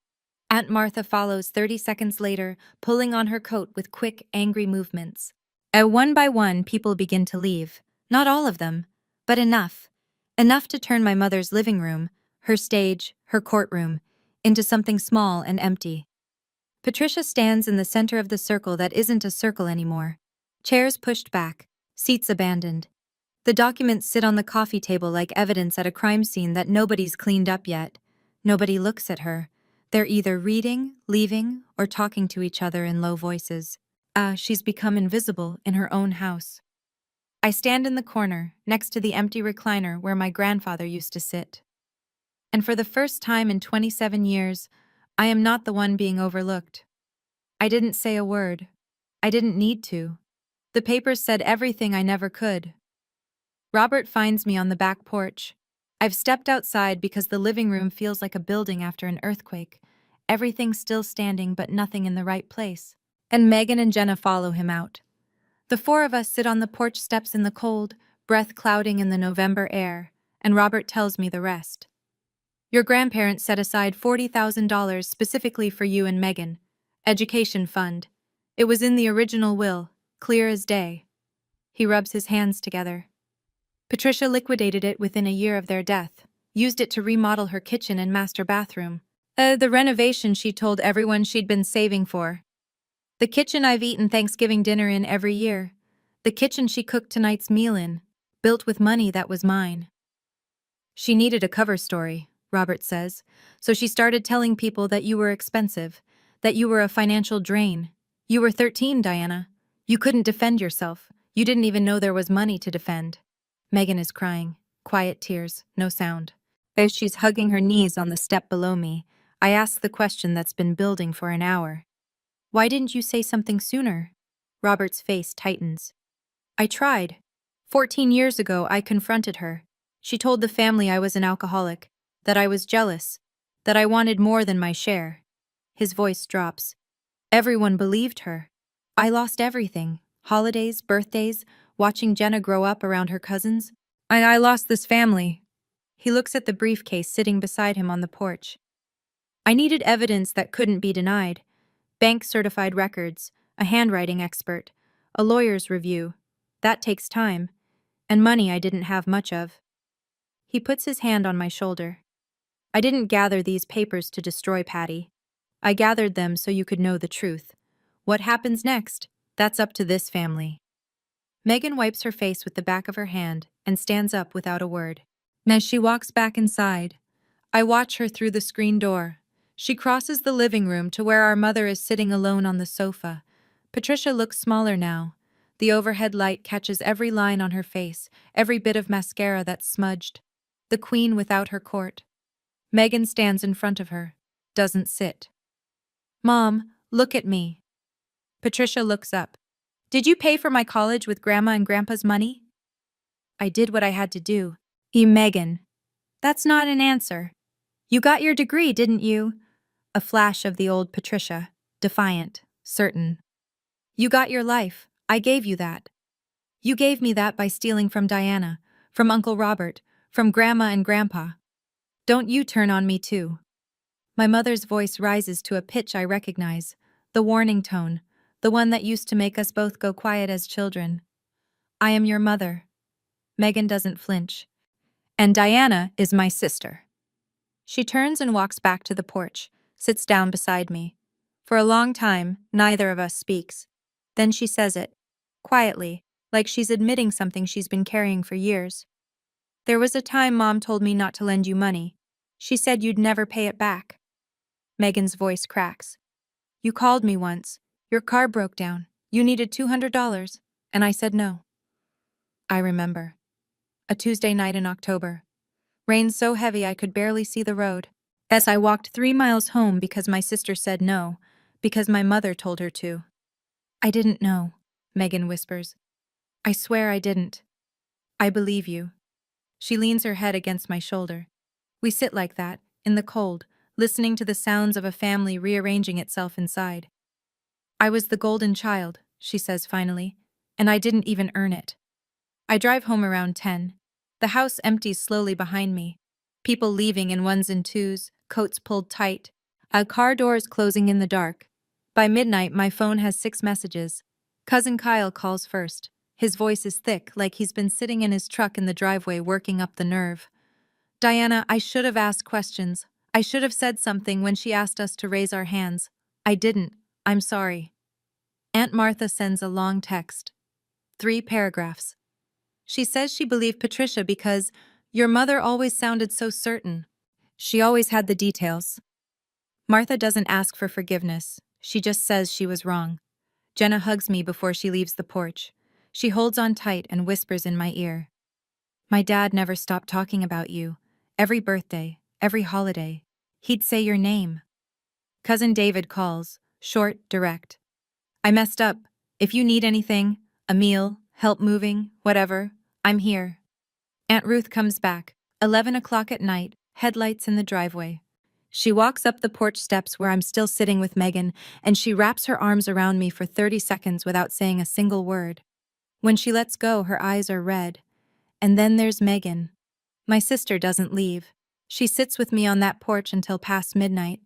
Aunt Martha follows 30 seconds later, pulling on her coat with quick, angry movements. One by one, people begin to leave. Not all of them, but enough. Enough to turn my mother's living room, her stage, her courtroom, into something small and empty. Patricia stands in the center of the circle that isn't a circle anymore. Chairs pushed back, seats abandoned. The documents sit on the coffee table like evidence at a crime scene that nobody's cleaned up yet. Nobody looks at her. They're either reading, leaving, or talking to each other in low voices. She's become invisible in her own house. I stand in the corner, next to the empty recliner where my grandfather used to sit. And for the first time in 27 years, I am not the one being overlooked. I didn't say a word. I didn't need to. The papers said everything I never could. Robert finds me on the back porch. I've stepped outside because the living room feels like a building after an earthquake. Everything's still standing but nothing in the right place. And Megan and Jenna follow him out. The 4 of us sit on the porch steps in the cold, breath clouding in the November air, and Robert tells me the rest. Your grandparents set aside $40,000 specifically for you and Megan. Education fund. It was in the original will, clear as day. He rubs his hands together. Patricia liquidated it within a year of their death, used it to remodel her kitchen and master bathroom. The renovation she told everyone she'd been saving for. The kitchen I've eaten Thanksgiving dinner in every year. The kitchen she cooked tonight's meal in, built with money that was mine. She needed a cover story, Robert says, so she started telling people that you were expensive, that you were a financial drain. You were 13, Diana. You couldn't defend yourself. You didn't even know there was money to defend. Megan is crying. Quiet tears, no sound. As she's hugging her knees on the step below me, I ask the question that's been building for an hour. Why didn't you say something sooner? Robert's face tightens. I tried. 14 years ago, I confronted her. She told the family I was an alcoholic, that I was jealous, that I wanted more than my share. His voice drops. Everyone believed her. I lost everything. Holidays, birthdays, watching Jenna grow up around her cousins. I lost this family. He looks at the briefcase sitting beside him on the porch. I needed evidence that couldn't be denied. Bank-certified records, a handwriting expert, a lawyer's review. That takes time. And money I didn't have much of. He puts his hand on my shoulder. I didn't gather these papers to destroy Patty. I gathered them so you could know the truth. What happens next? That's up to this family. Megan wipes her face with the back of her hand and stands up without a word. As she walks back inside, I watch her through the screen door. She crosses the living room to where our mother is sitting alone on the sofa. Patricia looks smaller now. The overhead light catches every line on her face, every bit of mascara that's smudged. The queen without her court. Megan stands in front of her, doesn't sit. Mom, look at me. Patricia looks up. Did you pay for my college with Grandma and Grandpa's money? I did what I had to do. Megan. That's not an answer. You got your degree, didn't you? A flash of the old Patricia, defiant, certain. You got your life. I gave you that. You gave me that by stealing from Diana, from Uncle Robert, from Grandma and Grandpa. Don't you turn on me too. My mother's voice rises to a pitch I recognize, the warning tone, the one that used to make us both go quiet as children. I am your mother. Megan doesn't flinch. And Diana is my sister. She turns and walks back to the porch, sits down beside me. For a long time, neither of us speaks. Then she says it, quietly, like she's admitting something she's been carrying for years. There was a time Mom told me not to lend you money. She said you'd never pay it back. Megan's voice cracks. You called me once. Your car broke down. You needed $200, and I said no. I remember. A Tuesday night in October. Rain so heavy I could barely see the road. As I walked 3 miles home because my sister said no, because my mother told her to. I didn't know, Megan whispers. I swear I didn't. I believe you. She leans her head against my shoulder. We sit like that, in the cold, listening to the sounds of a family rearranging itself inside. I was the golden child, she says finally, and I didn't even earn it. I drive home around 10. The house empties slowly behind me. People leaving in ones and twos, coats pulled tight. Car doors closing in the dark. By midnight, my phone has 6 messages. Cousin Kyle calls first. His voice is thick, like he's been sitting in his truck in the driveway working up the nerve. Diana, I should have asked questions. I should have said something when she asked us to raise our hands. I didn't. I'm sorry. Aunt Martha sends a long text. 3 paragraphs. She says she believed Patricia because your mother always sounded so certain. She always had the details. Martha doesn't ask for forgiveness. She just says she was wrong. Jenna hugs me before she leaves the porch. She holds on tight and whispers in my ear. My dad never stopped talking about you. Every birthday, every holiday, he'd say your name. Cousin David calls, short, direct. I messed up. If you need anything, a meal, help moving, whatever, I'm here. Aunt Ruth comes back, 11 o'clock at night, headlights in the driveway. She walks up the porch steps where I'm still sitting with Megan, and she wraps her arms around me for 30 seconds without saying a single word. When she lets go, her eyes are red. And then there's Megan. My sister doesn't leave. She sits with me on that porch until past midnight.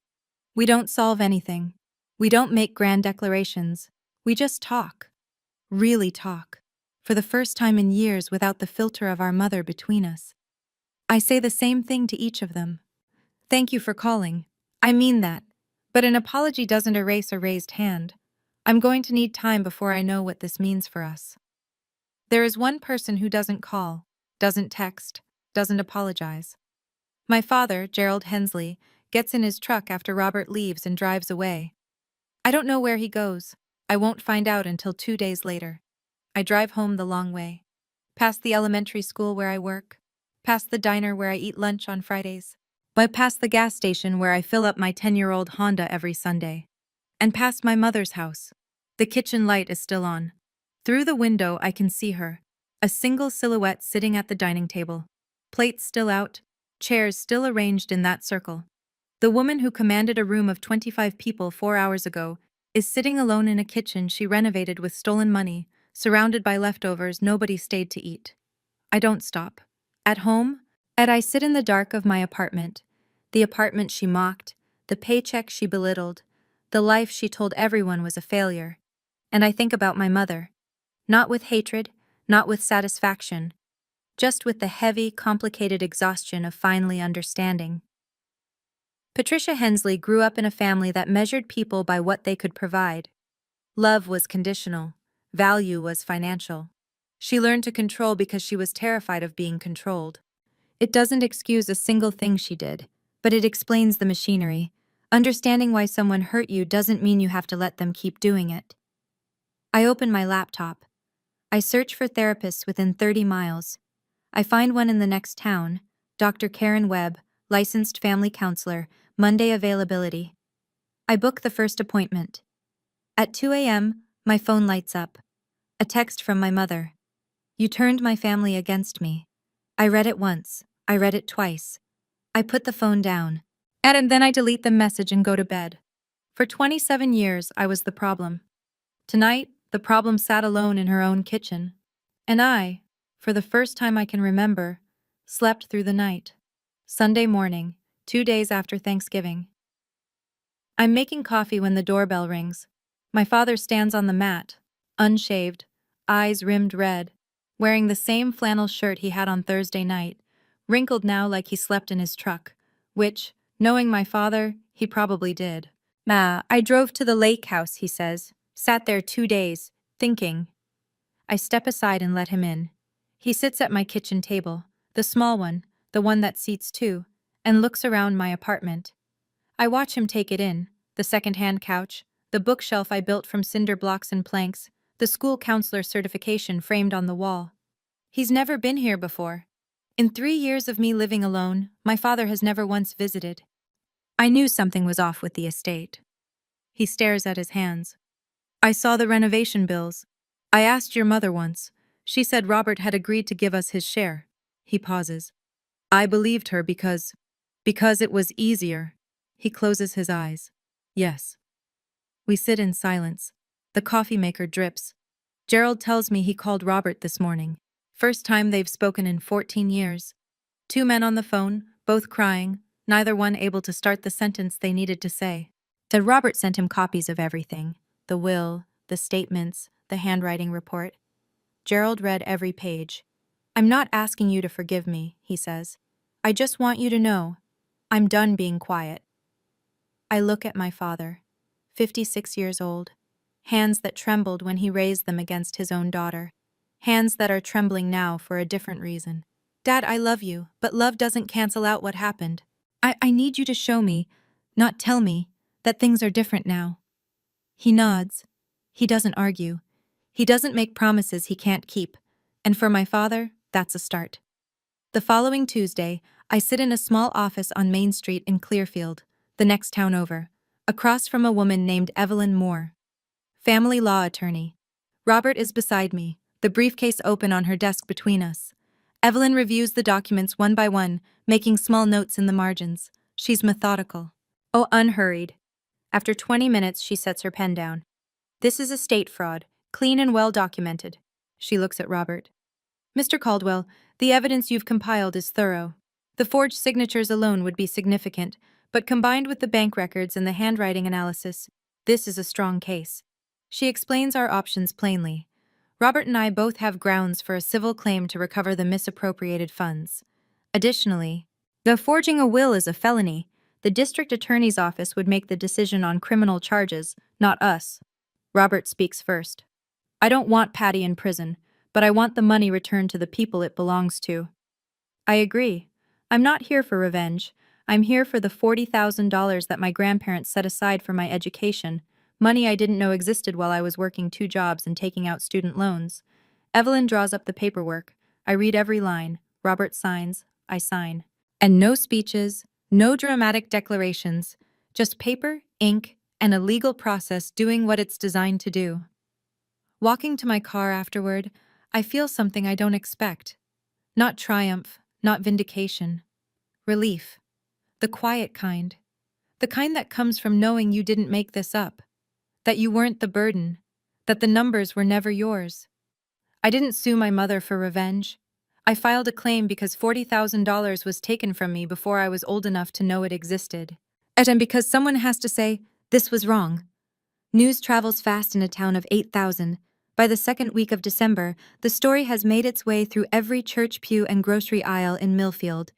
We don't solve anything. We don't make grand declarations. We just talk. Really talk. For the first time in years without the filter of our mother between us. I say the same thing to each of them. Thank you for calling. I mean that. But an apology doesn't erase a raised hand. I'm going to need time before I know what this means for us. There is one person who doesn't call, doesn't text, doesn't apologize. My father, Gerald Hensley, gets in his truck after Robert leaves and drives away. I don't know where he goes. I won't find out until 2 days later. I drive home the long way. Past the elementary school where I work. Past the diner where I eat lunch on Fridays. But past the gas station where I fill up my 10-year-old Honda every Sunday. And past my mother's house. The kitchen light is still on. Through the window I can see her. A single silhouette sitting at the dining table. Plates still out. Chairs still arranged in that circle. The woman who commanded a room of 25 people 4 hours ago is sitting alone in a kitchen she renovated with stolen money, surrounded by leftovers nobody stayed to eat. I don't stop. At home, I sit in the dark of my apartment. The apartment she mocked, the paycheck she belittled, the life she told everyone was a failure. And I think about my mother. Not with hatred, not with satisfaction, just with the heavy, complicated exhaustion of finally understanding. Patricia Hensley grew up in a family that measured people by what they could provide. Love was conditional. Value was financial. She learned to control because she was terrified of being controlled. It doesn't excuse a single thing she did, but it explains the machinery. Understanding why someone hurt you doesn't mean you have to let them keep doing it. I open my laptop. I search for therapists within 30 miles. I find one in the next town, Dr. Karen Webb, licensed family counselor, Monday availability. I book the first appointment. At 2 a.m., my phone lights up. A text from my mother. You turned my family against me. I read it once. I read it twice. I put the phone down. And then I delete the message and go to bed. For 27 years, I was the problem. Tonight, the problem sat alone in her own kitchen. And I, for the first time I can remember, slept through the night. Sunday morning, 2 days after Thanksgiving. I'm making coffee when the doorbell rings. My father stands on the mat, unshaved, eyes rimmed red, wearing the same flannel shirt he had on Thursday night, wrinkled now like he slept in his truck, which, knowing my father, he probably did. I drove to the lake house, he says, sat there 2 days, thinking. I step aside and let him in. He sits at my kitchen table, the small one, the one that seats two, and looks around my apartment. I watch him take it in, the second-hand couch, the bookshelf I built from cinder blocks and planks, the school counselor certification framed on the wall. He's never been here before. In 3 years of me living alone, my father has never once visited. I knew something was off with the estate. He stares at his hands. I saw the renovation bills. I asked your mother once. She said Robert had agreed to give us his share. He pauses. I believed her because it was easier. He closes his eyes. Yes. We sit in silence. The coffee maker drips. Gerald tells me he called Robert this morning. First time they've spoken in 14 years. 2 men on the phone, both crying, neither one able to start the sentence they needed to say. That Robert sent him copies of everything. The will, the statements, the handwriting report. Gerald read every page. I'm not asking you to forgive me, he says. I just want you to know. I'm done being quiet. I look at my father, 56 years old, hands that trembled when he raised them against his own daughter, hands that are trembling now for a different reason. Dad, I love you, but love doesn't cancel out what happened. I need you to show me, not tell me, that things are different now. He nods. He doesn't argue. He doesn't make promises he can't keep. And for my father, that's a start. The following Tuesday, I sit in a small office on Main Street in Clearfield, the next town over, across from a woman named Evelyn Moore. Family law attorney. Robert is beside me, the briefcase open on her desk between us. Evelyn reviews the documents one by one, making small notes in the margins. She's methodical. Oh, unhurried. After 20 minutes, she sets her pen down. This is estate fraud, clean and well documented. She looks at Robert. Mr. Caldwell, the evidence you've compiled is thorough. The forged signatures alone would be significant, but combined with the bank records and the handwriting analysis, this is a strong case. She explains our options plainly. Robert and I both have grounds for a civil claim to recover the misappropriated funds. Additionally, though forging a will is a felony, the district attorney's office would make the decision on criminal charges, not us. Robert speaks first. I don't want Patty in prison, but I want the money returned to the people it belongs to. I agree. I'm not here for revenge. I'm here for the $40,000 that my grandparents set aside for my education, money I didn't know existed while I was working 2 jobs and taking out student loans. Evelyn draws up the paperwork. I read every line. Robert signs. I sign. And no speeches, no dramatic declarations, just paper, ink, and a legal process doing what it's designed to do. Walking to my car afterward, I feel something I don't expect. Not triumph, not vindication. Relief. The quiet kind. The kind that comes from knowing you didn't make this up. That you weren't the burden. That the numbers were never yours. I didn't sue my mother for revenge. I filed a claim because $40,000 was taken from me before I was old enough to know it existed. And because someone has to say, this was wrong. News travels fast in a town of 8,000. By the second week of December, the story has made its way through every church pew and grocery aisle in Millfield.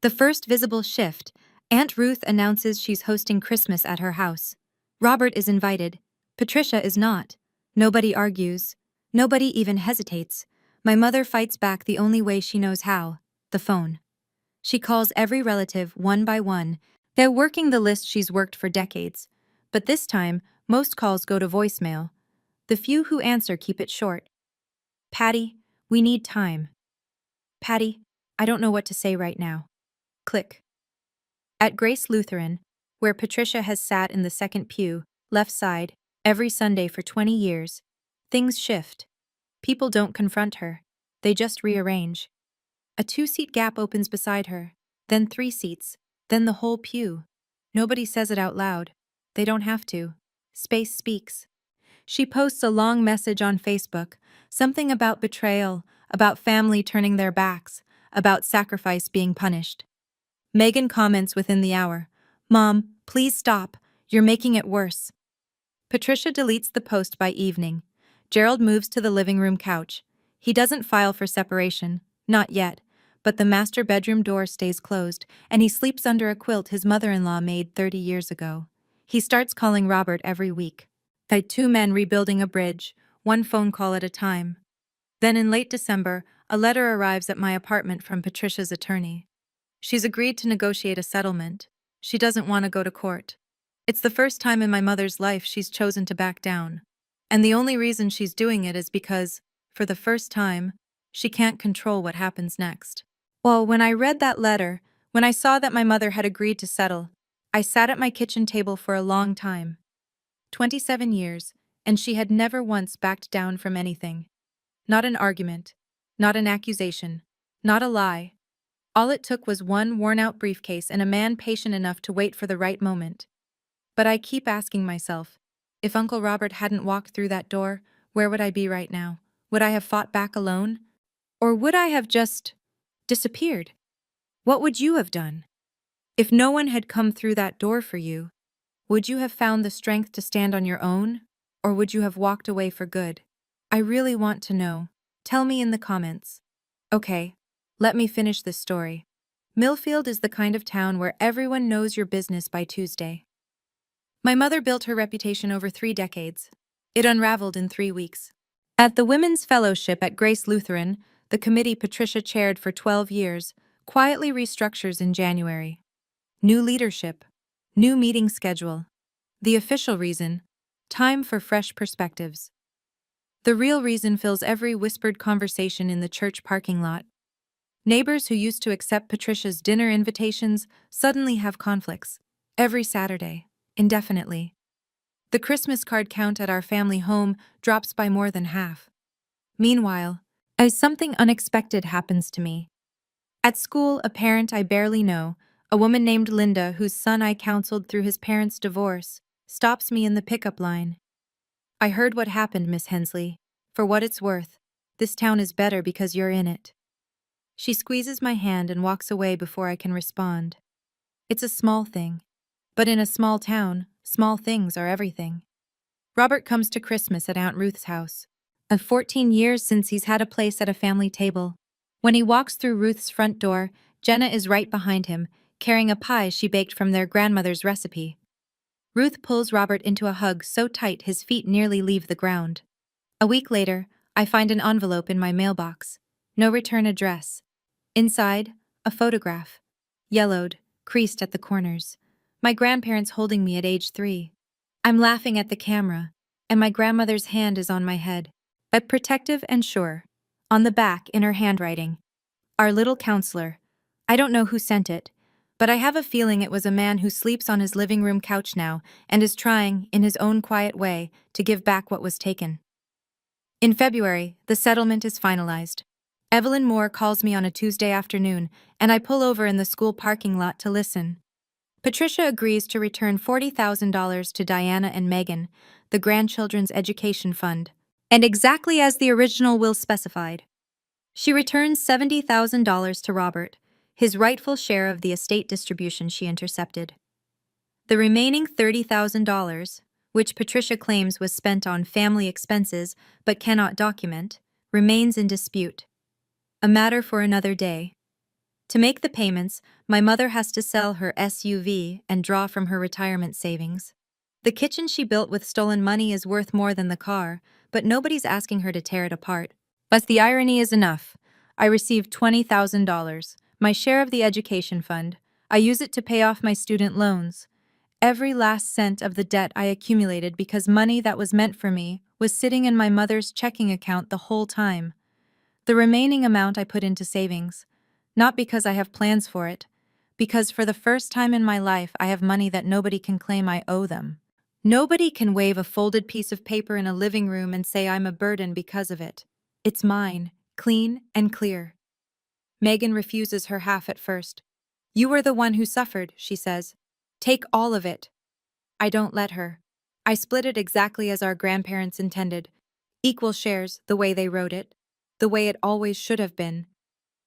The first visible shift, Aunt Ruth announces she's hosting Christmas at her house. Robert is invited. Patricia is not. Nobody argues. Nobody even hesitates. My mother fights back the only way she knows how, the phone. She calls every relative one by one. They're working the list she's worked for decades. But this time, most calls go to voicemail. The few who answer keep it short. Patty, we need time. Patty, I don't know what to say right now. Click. At Grace Lutheran, where Patricia has sat in the second pew, left side, every Sunday for 20 years, things shift. People don't confront her. They just rearrange. A 2-seat gap opens beside her, then 3 seats, then the whole pew. Nobody says it out loud. They don't have to. Space speaks. She posts a long message on Facebook, something about betrayal, about family turning their backs, about sacrifice being punished. Megan comments within the hour, "Mom, please stop. You're making it worse." Patricia deletes the post by evening. Gerald moves to the living room couch. He doesn't file for separation, not yet, but the master bedroom door stays closed, and he sleeps under a quilt his mother-in-law made 30 years ago. He starts calling Robert every week. Like 2 men rebuilding a bridge, 1 phone call at a time. Then in late December, a letter arrives at my apartment from Patricia's attorney. She's agreed to negotiate a settlement. She doesn't want to go to court. It's the first time in my mother's life she's chosen to back down. And the only reason she's doing it is because, for the first time, she can't control what happens next. Well, when I read that letter, when I saw that my mother had agreed to settle, I sat at my kitchen table for a long time. 27 years, and she had never once backed down from anything. Not an argument, not an accusation, not a lie. All it took was 1 worn-out briefcase and a man patient enough to wait for the right moment. But I keep asking myself, if Uncle Robert hadn't walked through that door, where would I be right now? Would I have fought back alone? Or would I have just disappeared? What would you have done? If no one had come through that door for you, would you have found the strength to stand on your own? Or would you have walked away for good? I really want to know. Tell me in the comments. Okay, let me finish this story. Millfield is the kind of town where everyone knows your business by Tuesday. My mother built her reputation over 3 decades. It unraveled in 3 weeks. At the Women's Fellowship at Grace Lutheran, the committee Patricia chaired for 12 years, quietly restructures in January. New leadership. New meeting schedule. The official reason, time for fresh perspectives. The real reason fills every whispered conversation in the church parking lot. Neighbors who used to accept Patricia's dinner invitations suddenly have conflicts. Every Saturday, indefinitely. The Christmas card count at our family home drops by more than half. Meanwhile, as something unexpected happens to me. At school, a parent I barely know, a woman named Linda whose son I counseled through his parents' divorce, stops me in the pickup line. "I heard what happened, Miss Hensley. For what it's worth, this town is better because you're in it." She squeezes my hand and walks away before I can respond. It's a small thing. But in a small town, small things are everything. Robert comes to Christmas at Aunt Ruth's house. 14 years since he's had a place at a family table. When he walks through Ruth's front door, Jenna is right behind him, carrying a pie she baked from their grandmother's recipe. Ruth pulls Robert into a hug so tight his feet nearly leave the ground. A week later, I find an envelope in my mailbox. No return address. Inside, a photograph. Yellowed, creased at the corners. My grandparents holding me at age 3. I'm laughing at the camera, and my grandmother's hand is on my head, but protective and sure. On the back, in her handwriting, our little counselor. I don't know who sent it, but I have a feeling it was a man who sleeps on his living room couch now and is trying, in his own quiet way, to give back what was taken. In February, the settlement is finalized. Evelyn Moore calls me on a Tuesday afternoon, and I pull over in the school parking lot to listen. Patricia agrees to return $40,000 to Diana and Megan, the grandchildren's education fund, and exactly as the original will specified. She returns $70,000 to Robert, his rightful share of the estate distribution she intercepted. The remaining $30,000, which Patricia claims was spent on family expenses but cannot document, remains in dispute. A matter for another day. To make the payments, my mother has to sell her SUV and draw from her retirement savings. The kitchen she built with stolen money is worth more than the car, but nobody's asking her to tear it apart. But the irony is enough. I received $20,000, my share of the education fund. I use it to pay off my student loans. Every last cent of the debt I accumulated because money that was meant for me was sitting in my mother's checking account the whole time. The remaining amount I put into savings. Not because I have plans for it, because for the first time in my life I have money that nobody can claim I owe them. Nobody can wave a folded piece of paper in a living room and say I'm a burden because of it. It's mine, clean and clear. Megan refuses her half at first. You were the one who suffered, she says. Take all of it. I don't let her. I split it exactly as our grandparents intended. Equal shares, the way they wrote it. The way it always should have been.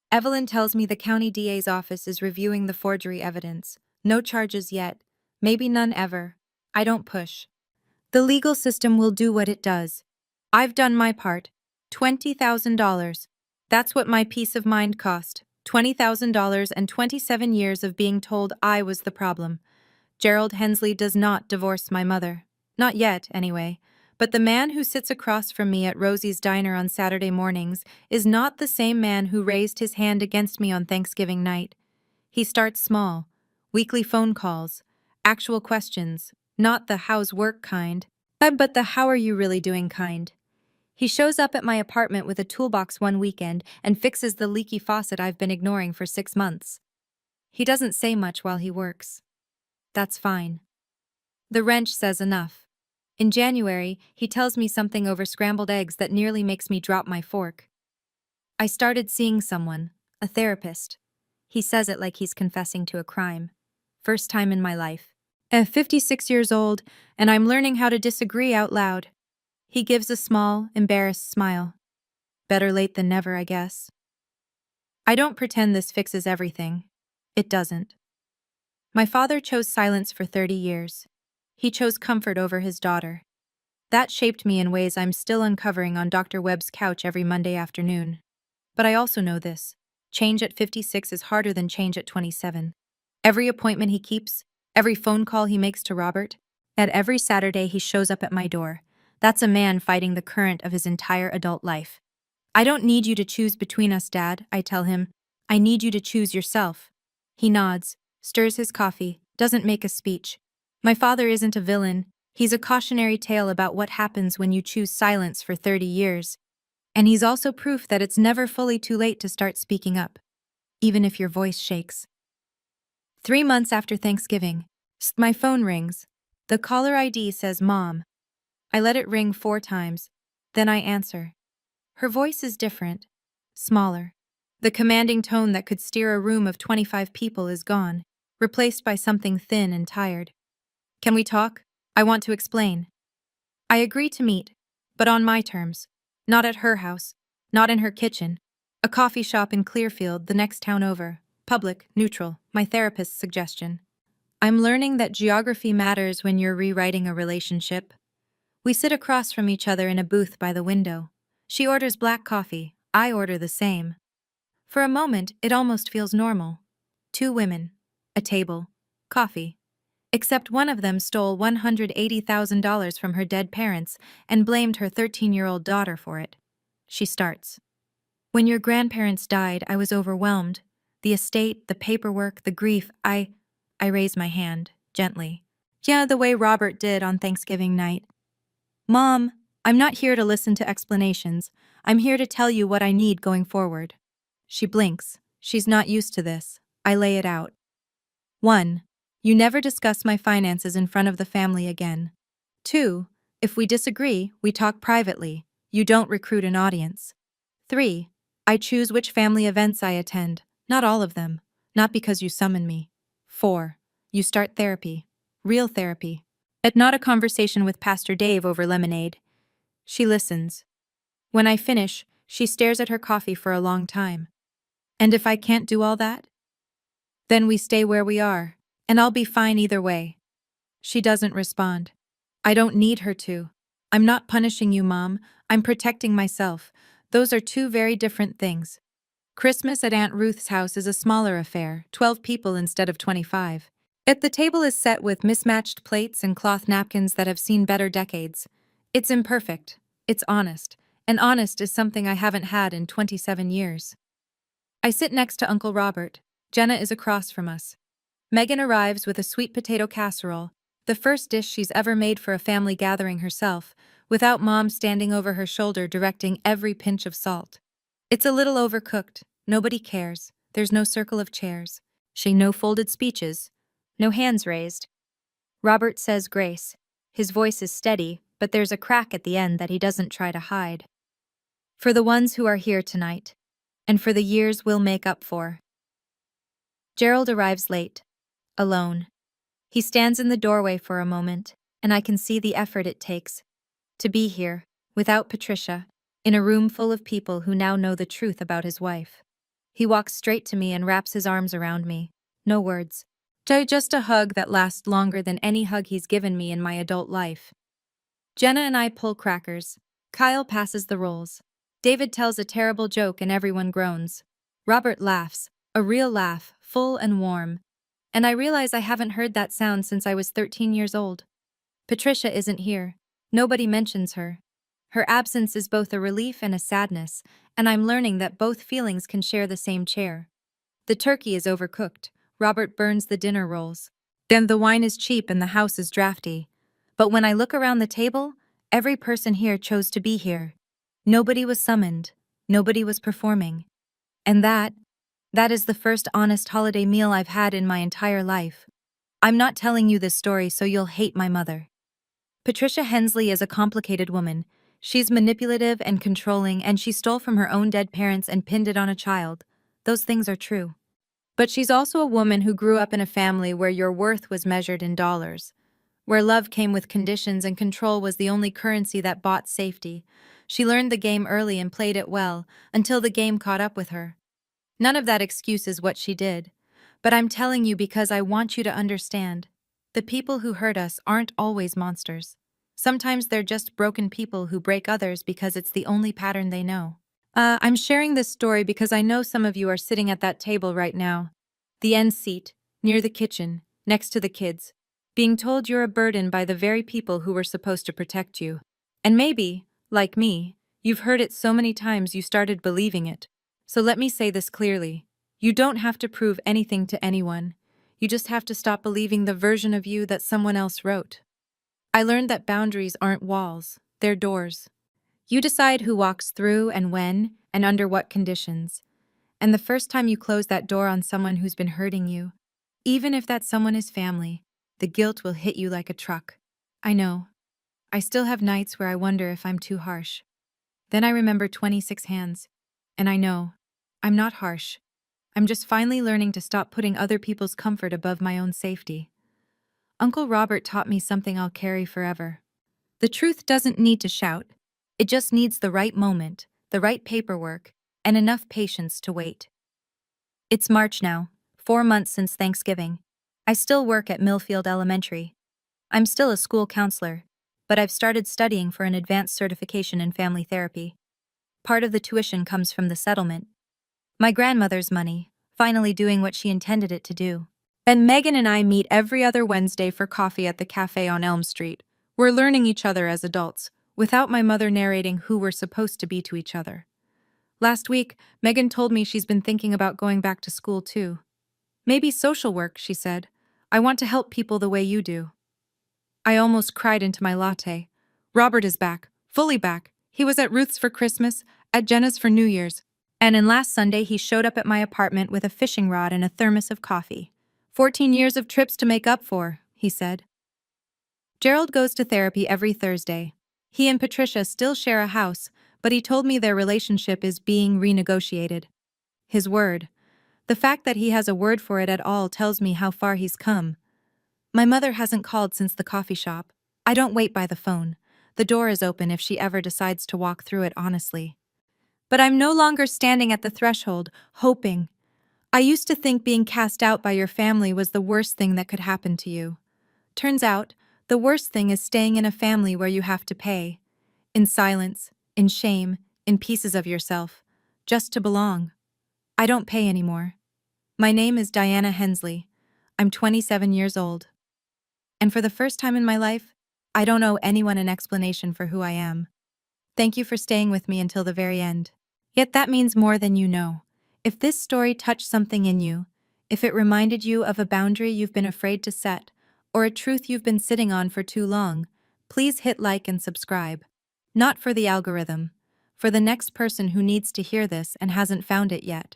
Evelyn tells me the county DA's office is reviewing the forgery evidence. No charges yet. Maybe none ever. I don't push. The legal system will do what it does. I've done my part. $20,000. That's what my peace of mind cost. $20,000 and 27 years of being told I was the problem. Gerald Hensley does not divorce my mother. Not yet, anyway. But the man who sits across from me at Rosie's Diner on Saturday mornings is not the same man who raised his hand against me on Thanksgiving night. He starts small. Weekly phone calls. Actual questions. Not the how's work kind, but the how are you really doing kind. He shows up at my apartment with a toolbox one weekend and fixes the leaky faucet I've been ignoring for 6 months. He doesn't say much while he works. That's fine. The wrench says enough. In January, he tells me something over scrambled eggs that nearly makes me drop my fork. I started seeing someone, a therapist. He says it like he's confessing to a crime. First time in my life. 56 years old, and I'm learning how to disagree out loud. He gives a small, embarrassed smile. Better late than never, I guess. I don't pretend this fixes everything. It doesn't. My father chose silence for 30 years. He chose comfort over his daughter. That shaped me in ways I'm still uncovering on Dr. Webb's couch every Monday afternoon. But I also know this. Change at 56 is harder than change at 27. Every appointment he keeps, every phone call he makes to Robert, at every Saturday he shows up at my door. That's a man fighting the current of his entire adult life. I don't need you to choose between us, Dad, I tell him. I need you to choose yourself. He nods, stirs his coffee, doesn't make a speech. My father isn't a villain. He's a cautionary tale about what happens when you choose silence for 30 years. And he's also proof that it's never fully too late to start speaking up, even if your voice shakes. 3 months after Thanksgiving, my phone rings. The caller ID says Mom. I let it ring 4 times. Then I answer. Her voice is different, smaller. The commanding tone that could steer a room of 25 people is gone, replaced by something thin and tired. Can we talk? I want to explain. I agree to meet, but on my terms. Not at her house, not in her kitchen. A coffee shop in Clearfield, the next town over. Public, neutral, my therapist's suggestion. I'm learning that geography matters when you're rewriting a relationship. We sit across from each other in a booth by the window. She orders black coffee, I order the same. For a moment, it almost feels normal. Two women, a table, coffee. Except one of them stole $180,000 from her dead parents and blamed her 13-year-old daughter for it. She starts. When your grandparents died, I was overwhelmed. The estate, the paperwork, the grief, I raise my hand, gently. Yeah, the way Robert did on Thanksgiving night. Mom, I'm not here to listen to explanations. I'm here to tell you what I need going forward. She blinks. She's not used to this. I lay it out. 1. You never discuss my finances in front of the family again. 2. If we disagree, we talk privately. You don't recruit an audience. 3. I choose which family events I attend, not all of them, not because you summon me. 4. You start therapy. Real therapy. Not a conversation with Pastor Dave over lemonade. She listens. When I finish, she stares at her coffee for a long time. And if I can't do all that? Then we stay where we are, and I'll be fine either way. She doesn't respond. I don't need her to. I'm not punishing you, Mom. I'm protecting myself. Those are two very different things. Christmas at Aunt Ruth's house is a smaller affair, 12 people instead of 25. The table is set with mismatched plates and cloth napkins that have seen better decades. It's imperfect. It's honest. And honest is something I haven't had in 27 years. I sit next to Uncle Robert. Jenna is across from us. Megan arrives with a sweet potato casserole, the first dish she's ever made for a family gathering herself, without Mom standing over her shoulder directing every pinch of salt. It's a little overcooked. Nobody cares. There's no circle of chairs. No folded speeches. No hands raised. Robert says grace. His voice is steady, but there's a crack at the end that he doesn't try to hide. For the ones who are here tonight, and for the years we'll make up for. Gerald arrives late, alone. He stands in the doorway for a moment, and I can see the effort it takes to be here, without Patricia, in a room full of people who now know the truth about his wife. He walks straight to me and wraps his arms around me. No words. Just a hug that lasts longer than any hug he's given me in my adult life. Jenna and I pull crackers. Kyle passes the rolls. David tells a terrible joke and everyone groans. Robert laughs, a real laugh, full and warm. And I realize I haven't heard that sound since I was 13 years old. Patricia isn't here. Nobody mentions her. Her absence is both a relief and a sadness, and I'm learning that both feelings can share the same chair. The turkey is overcooked. Robert burns the dinner rolls. Then the wine is cheap and the house is drafty. But when I look around the table, every person here chose to be here. Nobody was summoned. Nobody was performing. And that is the first honest holiday meal I've had in my entire life. I'm not telling you this story so you'll hate my mother. Patricia Hensley is a complicated woman. She's manipulative and controlling, and she stole from her own dead parents and pinned it on a child. Those things are true. But she's also a woman who grew up in a family where your worth was measured in dollars, where love came with conditions and control was the only currency that bought safety. She learned the game early and played it well, until the game caught up with her. None of that excuses what she did. But I'm telling you because I want you to understand. The people who hurt us aren't always monsters. Sometimes they're just broken people who break others because it's the only pattern they know. I'm sharing this story because I know some of you are sitting at that table right now. The end seat, near the kitchen, next to the kids, being told you're a burden by the very people who were supposed to protect you. And maybe, like me, you've heard it so many times you started believing it. So let me say this clearly. You don't have to prove anything to anyone. You just have to stop believing the version of you that someone else wrote. I learned that boundaries aren't walls, they're doors. You decide who walks through and when and under what conditions. And the first time you close that door on someone who's been hurting you, even if that someone is family, the guilt will hit you like a truck. I know. I still have nights where I wonder if I'm too harsh. Then I remember 26 hands. And I know. I'm not harsh. I'm just finally learning to stop putting other people's comfort above my own safety. Uncle Robert taught me something I'll carry forever. The truth doesn't need to shout. It just needs the right moment, the right paperwork, and enough patience to wait. It's March now, 4 months since Thanksgiving. I still work at Millfield Elementary. I'm still a school counselor. but I've started studying for an advanced certification in family therapy. Part of the tuition comes from the settlement. My grandmother's money, finally doing what she intended it to do. And Megan and I meet every other Wednesday for coffee at the cafe on Elm Street. We're learning each other as adults, without my mother narrating who we're supposed to be to each other. Last week, Megan told me she's been thinking about going back to school too. Maybe social work, she said. I want to help people the way you do. I almost cried into my latte. Robert is back, fully back. He was at Ruth's for Christmas, at Jenna's for New Year's, and then last Sunday he showed up at my apartment with a fishing rod and a thermos of coffee. 14 years of trips to make up for, he said. Gerald goes to therapy every Thursday. He and Patricia still share a house, but he told me their relationship is being renegotiated. His word. The fact that he has a word for it at all tells me how far he's come. My mother hasn't called since the coffee shop. I don't wait by the phone. The door is open if she ever decides to walk through it honestly. But I'm no longer standing at the threshold, hoping. I used to think being cast out by your family was the worst thing that could happen to you. Turns out, the worst thing is staying in a family where you have to pay. In silence, in shame, in pieces of yourself. Just to belong. I don't pay anymore. My name is Diana Hensley. I'm 27 years old. And for the first time in my life, I don't owe anyone an explanation for who I am. Thank you for staying with me until the very end. Yet that means more than you know. If this story touched something in you, if it reminded you of a boundary you've been afraid to set, or a truth you've been sitting on for too long, please hit like and subscribe. Not for the algorithm, for the next person who needs to hear this and hasn't found it yet.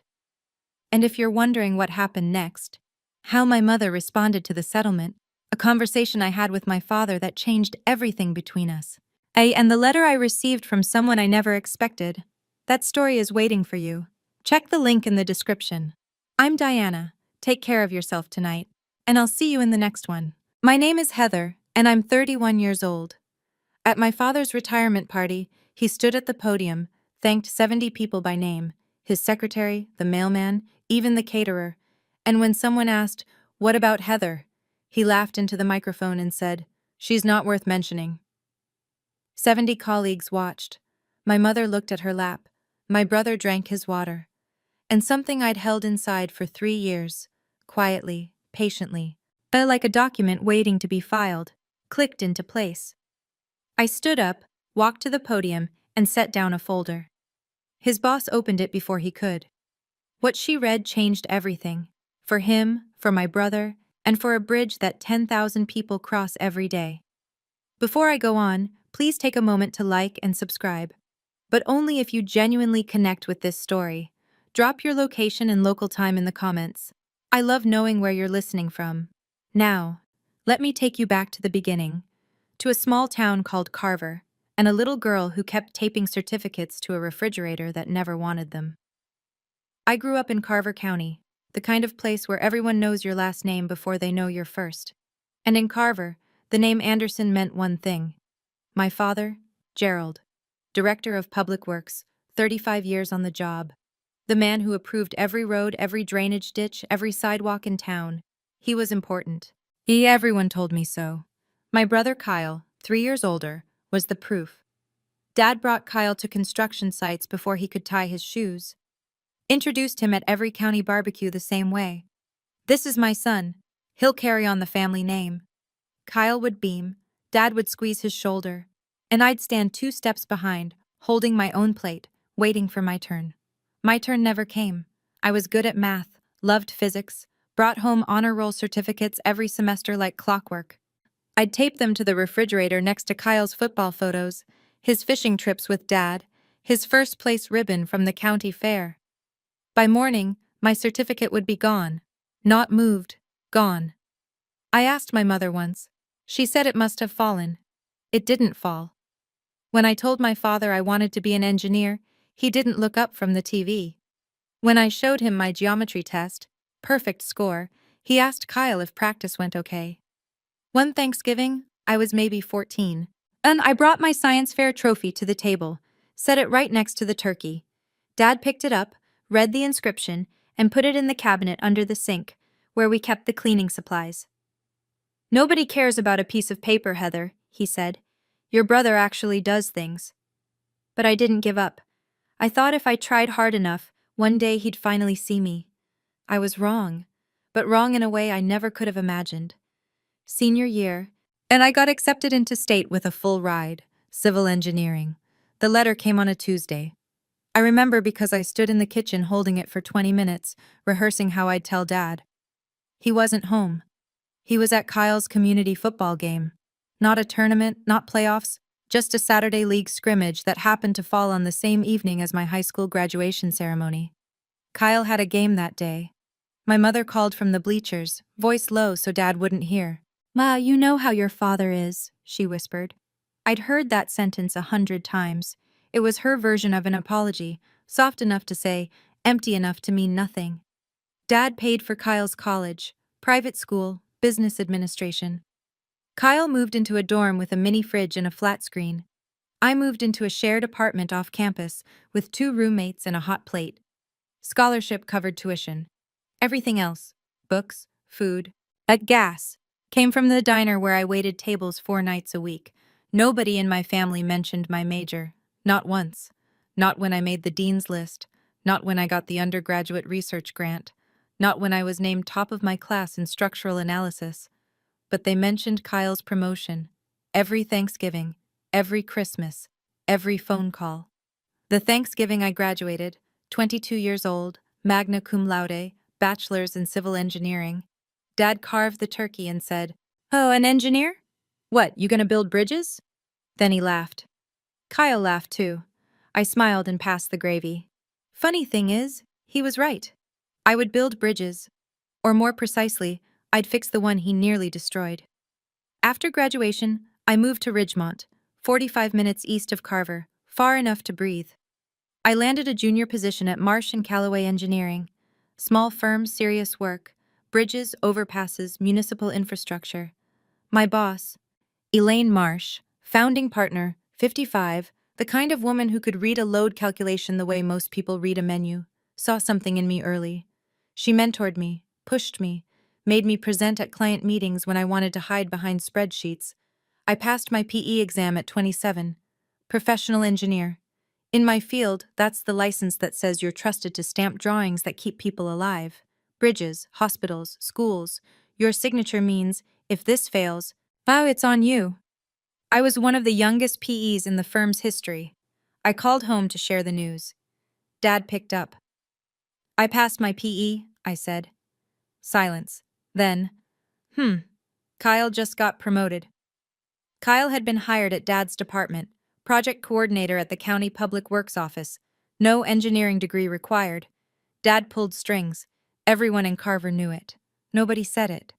And if you're wondering what happened next, how my mother responded to the settlement, a conversation I had with my father that changed everything between us. And the letter I received from someone I never expected. That story is waiting for you. Check the link in the description. I'm Diana. Take care of yourself tonight, and I'll see you in the next one. My name is Heather, and I'm 31 years old. At my father's retirement party, he stood at the podium, thanked 70 people by name, his secretary, the mailman, even the caterer, and when someone asked, "What about Heather?" he laughed into the microphone and said, "She's not worth mentioning." 70 colleagues watched. My mother looked at her lap. My brother drank his water. And something I'd held inside for 3 years, quietly, patiently, like a document waiting to be filed, clicked into place. I stood up, walked to the podium, and set down a folder. His boss opened it before he could. What she read changed everything. For him, for my brother, and for a bridge that 10,000 people cross every day. Before I go on, please take a moment to like and subscribe. But only if you genuinely connect with this story. Drop your location and local time in the comments. I love knowing where you're listening from. Now, let me take you back to the beginning. To a small town called Carver, and a little girl who kept taping certificates to a refrigerator that never wanted them. I grew up in Carver County, the kind of place where everyone knows your last name before they know your first. And in Carver, the name Anderson meant one thing. My father, Gerald, Director of Public Works, 35 years on the job. The man who approved every road, every drainage ditch, every sidewalk in town. He was important. Everyone told me so. My brother Kyle, 3 years older, was the proof. Dad brought Kyle to construction sites before he could tie his shoes. Introduced him at every county barbecue the same way. "This is my son. He'll carry on the family name." Kyle would beam, Dad would squeeze his shoulder, and I'd stand 2 steps behind, holding my own plate, waiting for my turn. My turn never came. I was good at math, loved physics, brought home honor roll certificates every semester like clockwork. I'd tape them to the refrigerator next to Kyle's football photos, his fishing trips with Dad, his first place ribbon from the county fair. By morning, my certificate would be gone. Not moved, gone. I asked my mother once. She said it must have fallen. It didn't fall. When I told my father I wanted to be an engineer, he didn't look up from the TV. When I showed him my geometry test, perfect score, he asked Kyle if practice went okay. One Thanksgiving, I was maybe 14, and I brought my science fair trophy to the table, set it right next to the turkey. Dad picked it up, read the inscription, and put it in the cabinet under the sink, where we kept the cleaning supplies. "Nobody cares about a piece of paper, Heather," he said. Your brother actually does things. But I didn't give up. I thought if I tried hard enough, one day he'd finally see me. I was wrong, but wrong in a way I never could have imagined. Senior year, and I got accepted into state with a full ride, civil engineering. The letter came on a Tuesday. I remember because I stood in the kitchen holding it for 20 minutes, rehearsing how I'd tell Dad. He wasn't home. He was at Kyle's community football game. Not a tournament, not playoffs, just a Saturday league scrimmage that happened to fall on the same evening as my high school graduation ceremony. Kyle had a game that day. My mother called from the bleachers, voice low so Dad wouldn't hear. "Ma, you know how your father is," she whispered. I'd heard that sentence 100 times. It was her version of an apology, soft enough to say, empty enough to mean nothing. Dad paid for Kyle's college, private school, business administration. Kyle moved into a dorm with a mini fridge and a flat screen. I moved into a shared apartment off campus with 2 roommates and a hot plate. Scholarship covered tuition. Everything else, books, food, gas, came from the diner where I waited tables 4 nights a week. Nobody in my family mentioned my major. Not once. Not when I made the dean's list. Not when I got the undergraduate research grant. Not when I was named top of my class in structural analysis. But they mentioned Kyle's promotion. Every Thanksgiving, every Christmas, every phone call. The Thanksgiving I graduated, 22 years old, magna cum laude, bachelor's in civil engineering. Dad carved the turkey and said, "Oh, an engineer? What, you gonna build bridges?" Then he laughed. Kyle laughed too. I smiled and passed the gravy. Funny thing is, he was right. I would build bridges. Or more precisely, I'd fix the one he nearly destroyed. After graduation, I moved to Ridgemont, 45 minutes east of Carver, far enough to breathe. I landed a junior position at Marsh & Callaway Engineering. Small firm, serious work. Bridges, overpasses, municipal infrastructure. My boss, Elaine Marsh, founding partner, 55, the kind of woman who could read a load calculation the way most people read a menu, saw something in me early. She mentored me, pushed me, made me present at client meetings when I wanted to hide behind spreadsheets. I passed my PE exam at 27. Professional engineer. In my field, that's the license that says you're trusted to stamp drawings that keep people alive. Bridges, hospitals, schools. Your signature means, if this fails, wow, it's on you. I was one of the youngest PEs in the firm's history. I called home to share the news. Dad picked up. "I passed my PE," I said. Silence. Then, Kyle just got promoted. Kyle had been hired at Dad's department, project coordinator at the county public works office. No engineering degree required. Dad pulled strings. Everyone in Carver knew it. Nobody said it.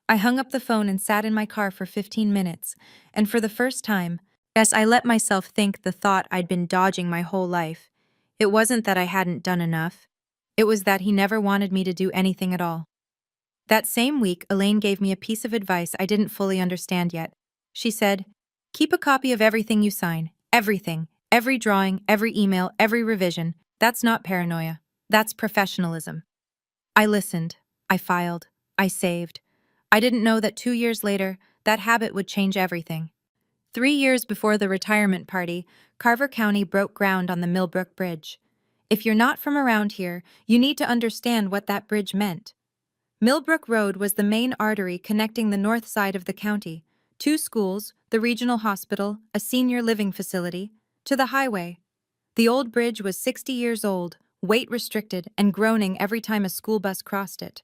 I hung up the phone and sat in my car for 15 minutes, and for the first time, yes, I let myself think the thought I'd been dodging my whole life. It wasn't that I hadn't done enough. It was that he never wanted me to do anything at all. That same week, Elaine gave me a piece of advice I didn't fully understand yet. She said, "Keep a copy of everything you sign. Everything. Every drawing, every email, every revision. That's not paranoia. That's professionalism." I listened. I filed. I saved. I didn't know that 2 years later, that habit would change everything. 3 years before the retirement party, Carver County broke ground on the Millbrook Bridge. If you're not from around here, you need to understand what that bridge meant. Millbrook Road was the main artery connecting the north side of the county, 2 schools, the regional hospital, a senior living facility, to the highway. The old bridge was 60 years old, weight restricted, and groaning every time a school bus crossed it.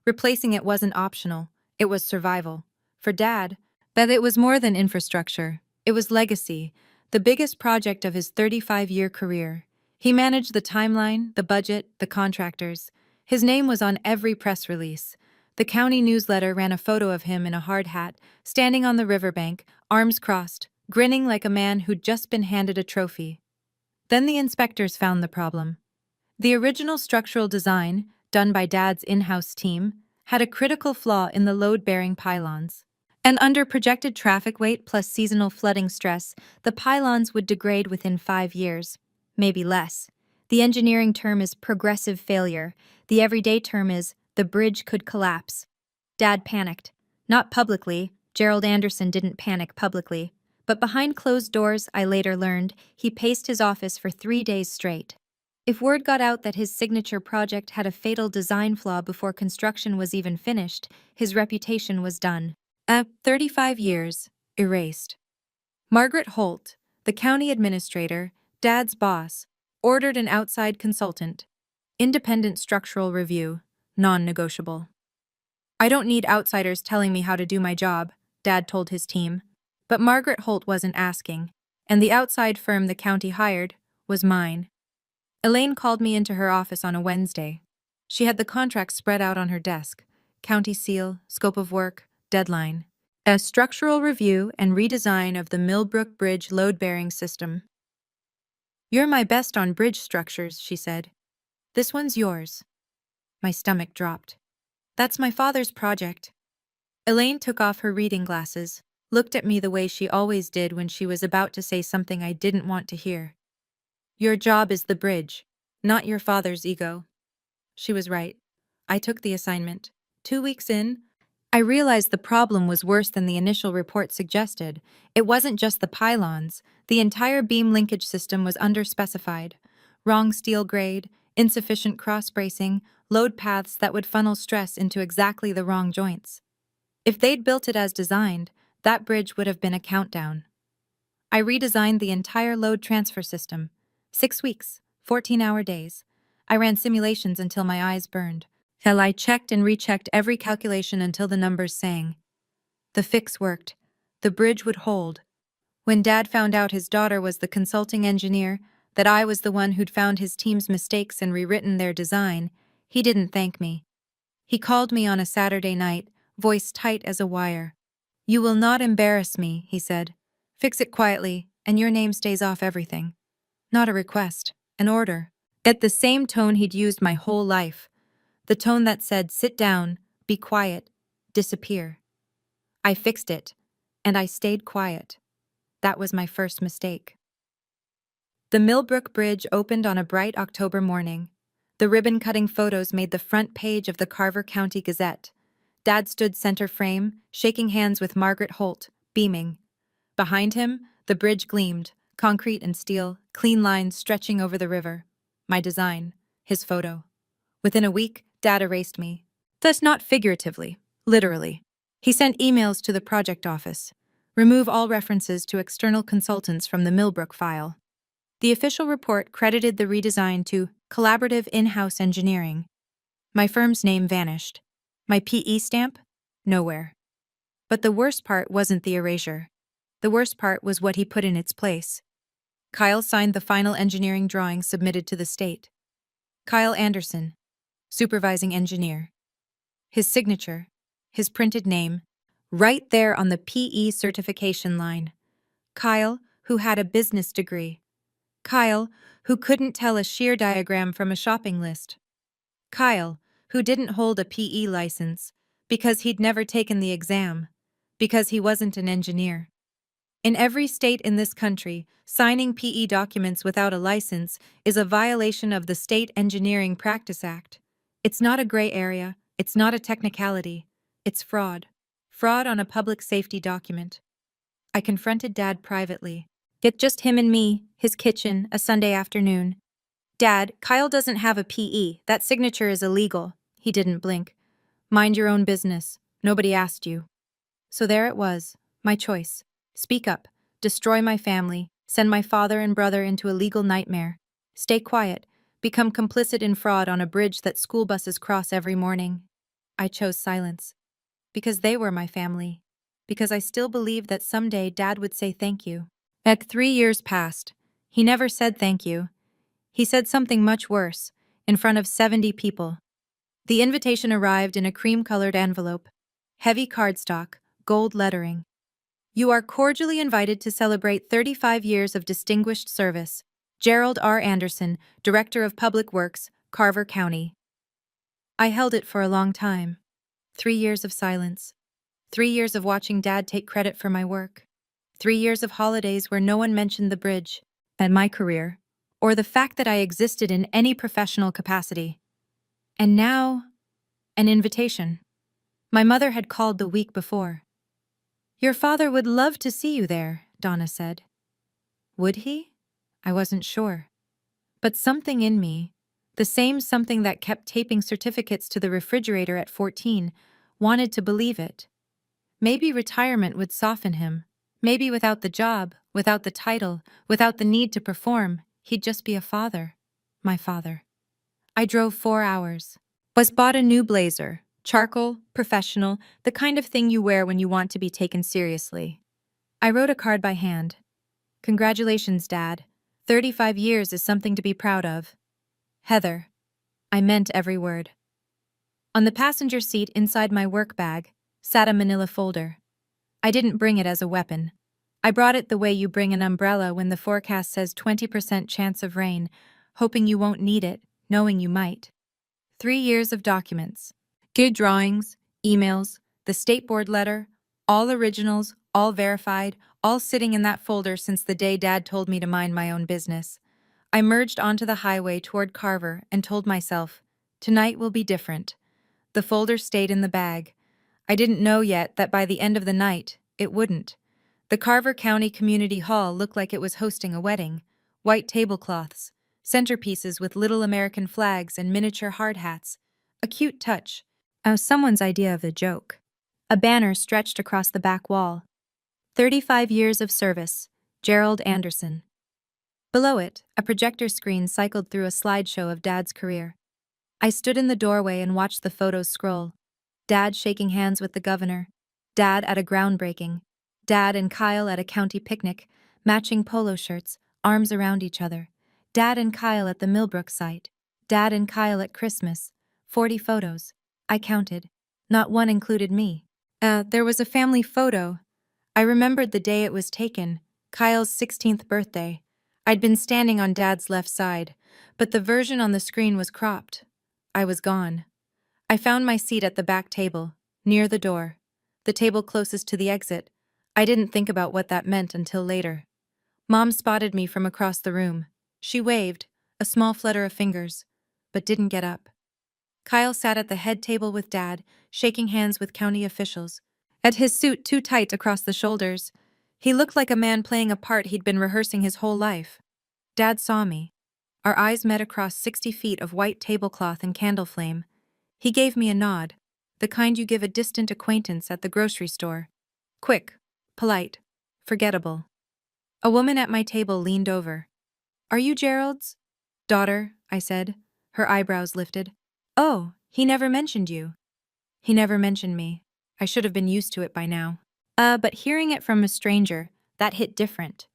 Replacing it wasn't optional, it was survival. For Dad, but it was more than infrastructure. It was legacy, the biggest project of his 35-year career. He managed the timeline, the budget, the contractors. His name was on every press release. The county newsletter ran a photo of him in a hard hat, standing on the riverbank, arms crossed, grinning like a man who'd just been handed a trophy. Then the inspectors found the problem. The original structural design, done by Dad's in-house team, had a critical flaw in the load-bearing pylons. And under projected traffic weight plus seasonal flooding stress, the pylons would degrade within 5 years, maybe less. The engineering term is progressive failure. The everyday term is the bridge could collapse. Dad panicked. Not publicly. Gerald Anderson didn't panic publicly. But behind closed doors, I later learned, he paced his office for 3 days straight. If word got out that his signature project had a fatal design flaw before construction was even finished, his reputation was done. 35 years, erased. Margaret Holt, the county administrator, Dad's boss, ordered an outside consultant. Independent structural review, non-negotiable. I don't need outsiders telling me how to do my job, Dad told his team. But Margaret Holt wasn't asking, and the outside firm the county hired was mine. Elaine called me into her office on a Wednesday. She had the contract spread out on her desk: county seal, scope of work, deadline. A structural review and redesign of the Millbrook Bridge load-bearing system. "You're my best on bridge structures," she said. "This one's yours." My stomach dropped. "That's my father's project." Elaine took off her reading glasses, looked at me the way she always did when she was about to say something I didn't want to hear. "Your job is the bridge, not your father's ego." She was right. I took the assignment. 2 weeks in, I realized the problem was worse than the initial report suggested. It wasn't just the pylons. The entire beam linkage system was underspecified. Wrong steel grade, insufficient cross-bracing, load paths that would funnel stress into exactly the wrong joints. If they'd built it as designed, that bridge would have been a countdown. I redesigned the entire load transfer system. 6 weeks, 14-hour days. I ran simulations until my eyes burned. Hell, I checked and rechecked every calculation until the numbers sang. The fix worked. The bridge would hold. When Dad found out his daughter was the consulting engineer, that I was the one who'd found his team's mistakes and rewritten their design, he didn't thank me. He called me on a Saturday night, voice tight as a wire. "You will not embarrass me," he said. "Fix it quietly, and your name stays off everything." Not a request, an order. At the same tone he'd used my whole life. The tone that said, "Sit down, be quiet, disappear." I fixed it, and I stayed quiet. That was my first mistake. The Millbrook Bridge opened on a bright October morning. The ribbon-cutting photos made the front page of the Carver County Gazette. Dad stood center frame, shaking hands with Margaret Holt, beaming. Behind him, the bridge gleamed, concrete and steel, clean lines stretching over the river. My design, his photo. Within a week, Dad erased me. Thus not figuratively, literally. He sent emails to the project office. Remove all references to external consultants from the Millbrook file. The official report credited the redesign to collaborative in-house engineering. My firm's name vanished. My PE stamp? Nowhere. But the worst part wasn't the erasure. The worst part was what he put in its place. Kyle signed the final engineering drawing submitted to the state. Kyle Anderson, supervising engineer. His signature, his printed name, right there on the PE certification line. Kyle, who had a business degree. Kyle, who couldn't tell a shear diagram from a shopping list. Kyle, who didn't hold a PE license because he'd never taken the exam, because he wasn't an engineer. In every state in this country, signing PE documents without a license is a violation of the State Engineering Practice Act. It's not a gray area, it's not a technicality, it's fraud. Fraud on a public safety document. I confronted Dad privately. It's just him and me, his kitchen, a Sunday afternoon. "Dad, Kyle doesn't have a PE. That signature is illegal." He didn't blink. "Mind your own business. Nobody asked you." So there it was, my choice. Speak up, destroy my family, send my father and brother into a legal nightmare. Stay quiet, become complicit in fraud on a bridge that school buses cross every morning. I chose silence. Because they were my family. Because I still believed that someday Dad would say thank you. 3 years passed. He never said thank you. He said something much worse, in front of 70 people. The invitation arrived in a cream-colored envelope. Heavy cardstock, gold lettering. "You are cordially invited to celebrate 35 years of distinguished service. Gerald R. Anderson, Director of Public Works, Carver County." I held it for a long time. 3 years of silence. 3 years of watching Dad take credit for my work. 3 years of holidays where no one mentioned the bridge, and my career, or the fact that I existed in any professional capacity. And now, an invitation. My mother had called the week before. "Your father would love to see you there," Donna said. Would he? I wasn't sure. But something in me, the same something that kept taping certificates to the refrigerator at 14, wanted to believe it. Maybe retirement would soften him. Maybe without the job, without the title, without the need to perform, he'd just be a father. My father. I drove 4 hours. Bought a new blazer. Charcoal, professional, the kind of thing you wear when you want to be taken seriously. I wrote a card by hand. Congratulations, Dad. 35 years is something to be proud of. Heather. I meant every word. On the passenger seat inside my work bag sat a manila folder. I didn't bring it as a weapon. I brought it the way you bring an umbrella when the forecast says 20% chance of rain, hoping you won't need it, knowing you might. 3 years of documents. Good drawings, emails, the state board letter, all originals, all verified, all sitting in that folder since the day Dad told me to mind my own business. I merged onto the highway toward Carver and told myself, tonight will be different. The folder stayed in the bag. I didn't know yet that by the end of the night, it wouldn't. The Carver County Community Hall looked like it was hosting a wedding. White tablecloths, centerpieces with little American flags and miniature hard hats. A cute touch. Someone's idea of a joke. A banner stretched across the back wall. 35 years of service, Gerald Anderson. Below it, a projector screen cycled through a slideshow of Dad's career. I stood in the doorway and watched the photos scroll. Dad shaking hands with the governor. Dad at a groundbreaking. Dad and Kyle at a county picnic, matching polo shirts, arms around each other. Dad and Kyle at the Millbrook site. Dad and Kyle at Christmas. 40 photos. I counted. Not one included me. There was a family photo. I remembered the day it was taken, Kyle's 16th birthday. I'd been standing on Dad's left side, but the version on the screen was cropped. I was gone. I found my seat at the back table, near the door, the table closest to the exit. I didn't think about what that meant until later. Mom spotted me from across the room. She waved, a small flutter of fingers, but didn't get up. Kyle sat at the head table with Dad, shaking hands with county officials. At his suit too tight across the shoulders, he looked like a man playing a part he'd been rehearsing his whole life. Dad saw me. Our eyes met across 60 feet of white tablecloth and candle flame. He gave me a nod, the kind you give a distant acquaintance at the grocery store. Quick, polite, forgettable. A woman at my table leaned over. Are you Gerald's daughter? I said, her eyebrows lifted. Oh, he never mentioned you. He never mentioned me. I should have been used to it by now. But hearing it from a stranger, that hit different.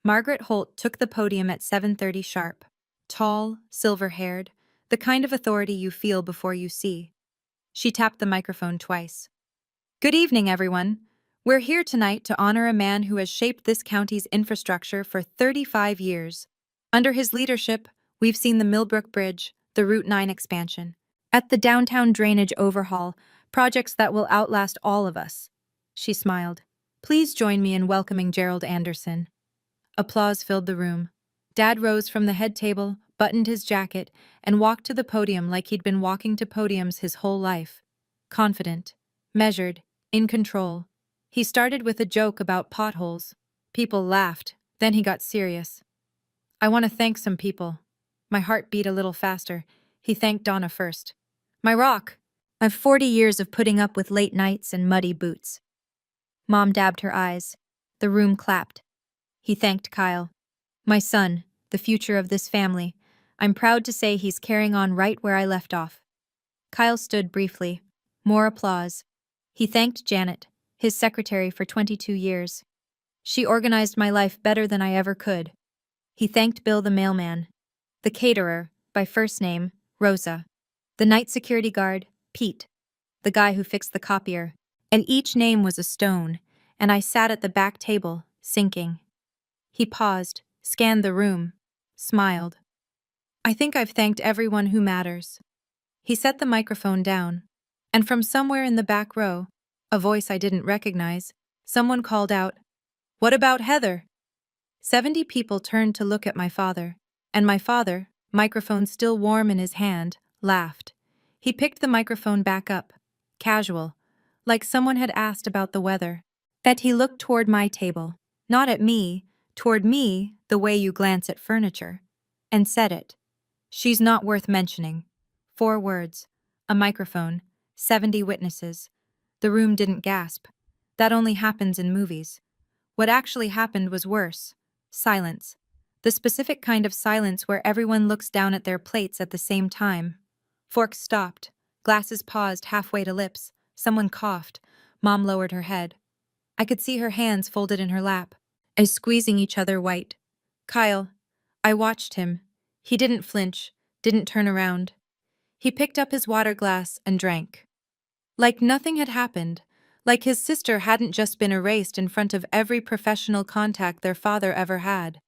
Margaret Holt took the podium at 7:30 sharp. Tall, silver-haired, the kind of authority you feel before you see. She tapped the microphone twice. Good evening, everyone. We're here tonight to honor a man who has shaped this county's infrastructure for 35 years. Under his leadership, we've seen the Millbrook Bridge, the Route 9 expansion, at the downtown drainage overhaul, projects that will outlast all of us. She smiled. Please join me in welcoming Gerald Anderson. Applause filled the room. Dad rose from the head table, buttoned his jacket, and walked to the podium like he'd been walking to podiums his whole life. Confident, measured, in control. He started with a joke about potholes. People laughed. Then he got serious. I want to thank some people. My heart beat a little faster. He thanked Donna first. My rock. I've 40 years of putting up with late nights and muddy boots. Mom dabbed her eyes. The room clapped. He thanked Kyle. My son, the future of this family. I'm proud to say he's carrying on right where I left off. Kyle stood briefly. More applause. He thanked Janet, his secretary for 22 years. She organized my life better than I ever could. He thanked Bill the mailman. The caterer, by first name, Rosa. The night security guard, Pete. The guy who fixed the copier. And each name was a stone, and I sat at the back table, sinking. He paused, scanned the room, smiled. I think I've thanked everyone who matters. He set the microphone down, and from somewhere in the back row, a voice I didn't recognize, someone called out, What about Heather? 70 people turned to look at my father, and my father, microphone still warm in his hand, laughed. He picked the microphone back up, casual, like someone had asked about the weather. That he looked toward my table, Not at me, toward me, the way you glance at furniture. And said it. She's not worth mentioning. 4 words. A microphone. 70 witnesses. The room didn't gasp. That only happens in movies. What actually happened was worse. Silence. The specific kind of silence where everyone looks down at their plates at the same time. Forks stopped. Glasses paused halfway to lips. Someone coughed. Mom lowered her head. I could see her hands folded in her lap, eyes squeezing each other white. Kyle. I watched him. He didn't flinch, didn't turn around. He picked up his water glass and drank. Like nothing had happened, like his sister hadn't just been erased in front of every professional contact their father ever had.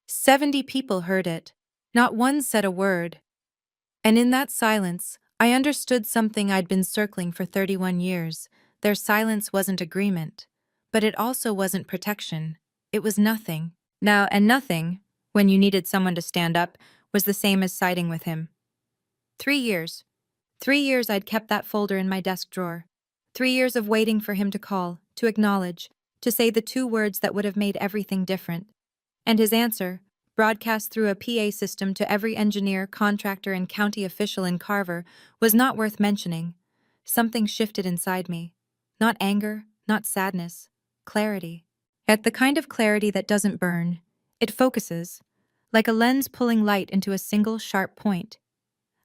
70 people heard it. Not one said a word. And in that silence, I understood something I'd been circling for 31 years. Their silence wasn't agreement. But it also wasn't protection. It was nothing. Now, and nothing, when you needed someone to stand up, was the same as siding with him. 3 years. 3 years I'd kept that folder in my desk drawer. 3 years of waiting for him to call, to acknowledge, to say the 2 words that would have made everything different. And his answer, broadcast through a PA system to every engineer, contractor, and county official in Carver, was not worth mentioning. Something shifted inside me. Not anger, not sadness. Clarity. Yet the kind of clarity that doesn't burn. It focuses, like a lens pulling light into a single sharp point.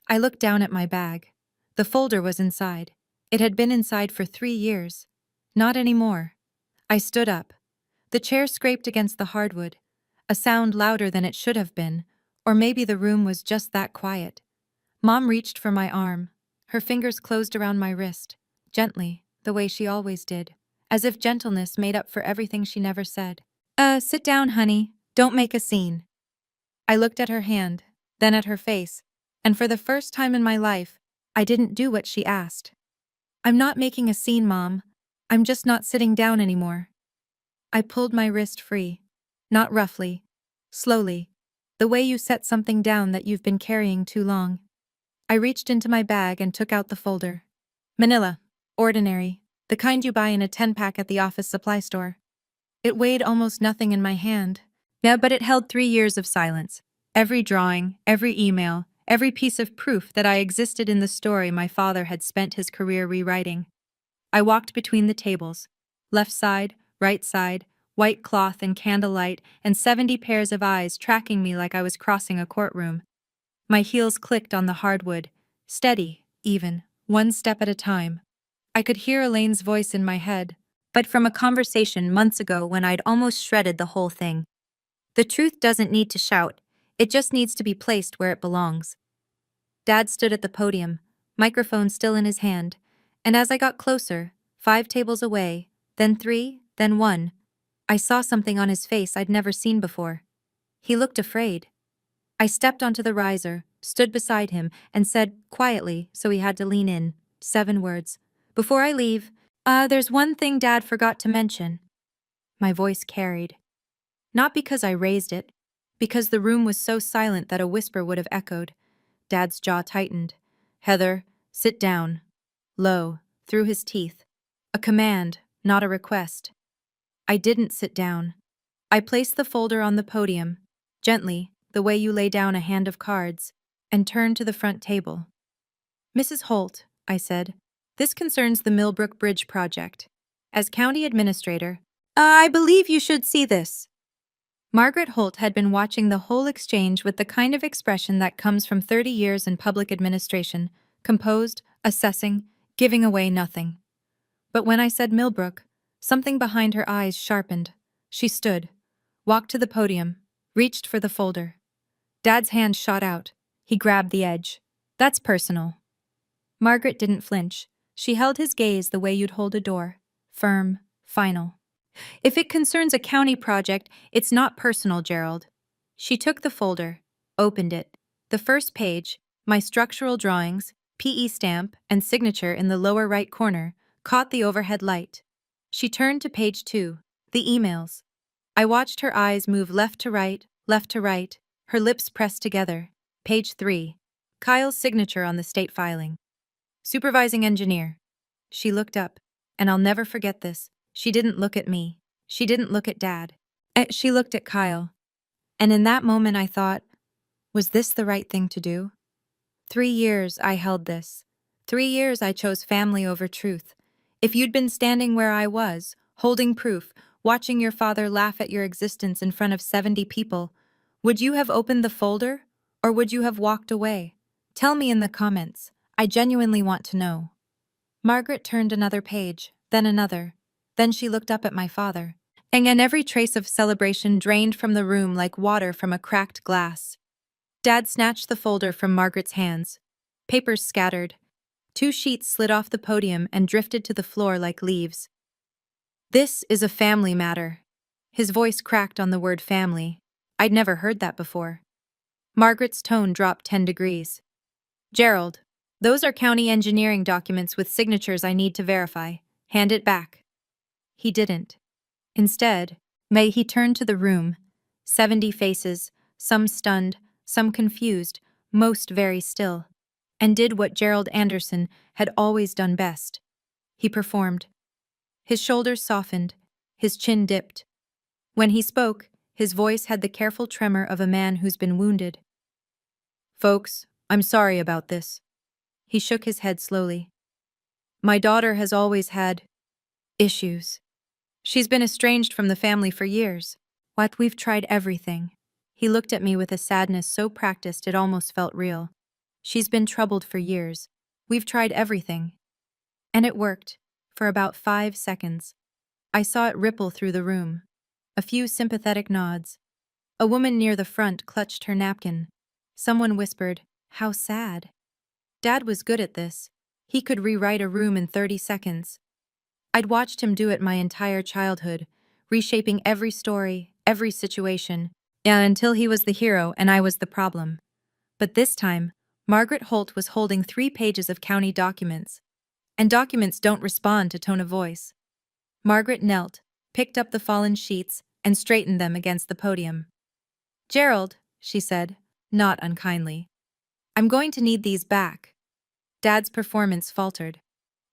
I looked down at my bag. The folder was inside. It had been inside for 3 years. Not anymore. I stood up. The chair scraped against the hardwood, a sound louder than it should have been, or maybe the room was just that quiet. Mom reached for my arm. Her fingers closed around my wrist, gently, the way she always did, as if gentleness made up for everything she never said. Sit down, honey. Don't make a scene. I looked at her hand, then at her face, and for the first time in my life, I didn't do what she asked. I'm not making a scene, Mom. I'm just not sitting down anymore. I pulled my wrist free. Not roughly. Slowly. The way you set something down that you've been carrying too long. I reached into my bag and took out the folder. Manila. Ordinary. The kind you buy in a 10-pack at the office supply store. It weighed almost nothing in my hand. Yeah, but it held 3 years of silence. Every drawing, every email, every piece of proof that I existed in the story my father had spent his career rewriting. I walked between the tables. Left side, right side, white cloth and candlelight, and 70 pairs of eyes tracking me like I was crossing a courtroom. My heels clicked on the hardwood, steady, even, one step at a time. I could hear Elaine's voice in my head, but from a conversation months ago when I'd almost shredded the whole thing. The truth doesn't need to shout, it just needs to be placed where it belongs. Dad stood at the podium, microphone still in his hand, and as I got closer, 5 tables away, then 3, then 1, I saw something on his face I'd never seen before. He looked afraid. I stepped onto the riser, stood beside him, and said, quietly, so he had to lean in, 7 words. Before I leave, there's one thing Dad forgot to mention. My voice carried. Not because I raised it, because the room was so silent that a whisper would have echoed. Dad's jaw tightened. Heather, sit down. Low, through his teeth. A command, not a request. I didn't sit down. I placed the folder on the podium, gently, the way you lay down a hand of cards, and turned to the front table. Mrs. Holt, I said, this concerns the Millbrook Bridge project. As county administrator, I believe you should see this. Margaret Holt had been watching the whole exchange with the kind of expression that comes from 30 years in public administration, composed, assessing, giving away nothing. But when I said Millbrook, something behind her eyes sharpened. She stood, walked to the podium, reached for the folder. Dad's hand shot out. He grabbed the edge. That's personal. Margaret didn't flinch. She held his gaze the way you'd hold a door. Firm, final. If it concerns a county project, it's not personal, Gerald. She took the folder, opened it. The first page, my structural drawings, PE stamp, and signature in the lower right corner, caught the overhead light. She turned to page 2, the emails. I watched her eyes move left to right, her lips pressed together. Page 3, Kyle's signature on the state filing. Supervising engineer. She looked up, and I'll never forget this. She didn't look at me. She didn't look at Dad. She looked at Kyle, and in that moment I thought, was this the right thing to do? 3 years I held this. 3 years I chose family over truth. If you'd been standing where I was, holding proof, watching your father laugh at your existence in front of 70 people, would you have opened the folder? Or would you have walked away? Tell me in the comments. I genuinely want to know. Margaret turned another page, then another. Then she looked up at my father. And then every trace of celebration drained from the room like water from a cracked glass. Dad snatched the folder from Margaret's hands. Papers scattered. 2 sheets slid off the podium and drifted to the floor like leaves. This is a family matter. His voice cracked on the word family. I'd never heard that before. Margaret's tone dropped 10 degrees. Gerald, those are county engineering documents with signatures I need to verify. Hand it back. He didn't. Instead, he turned to the room. 70 faces, some stunned, some confused, most very still, and did what Gerald Anderson had always done best. He performed. His shoulders softened, his chin dipped. When he spoke, his voice had the careful tremor of a man who's been wounded. Folks, I'm sorry about this. He shook his head slowly. My daughter has always had issues. She's been estranged from the family for years. What we've tried everything. He looked at me with a sadness so practiced it almost felt real. She's been troubled for years. We've tried everything. And it worked, for about 5 seconds. I saw it ripple through the room. A few sympathetic nods. A woman near the front clutched her napkin. Someone whispered, "How sad." Dad was good at this. He could rewrite a room in 30 seconds. I'd watched him do it my entire childhood, reshaping every story, every situation, until he was the hero and I was the problem. But this time, Margaret Holt was holding 3 pages of county documents. And documents don't respond to tone of voice. Margaret knelt, picked up the fallen sheets, and straightened them against the podium. Gerald, she said, not unkindly, I'm going to need these back. Dad's performance faltered.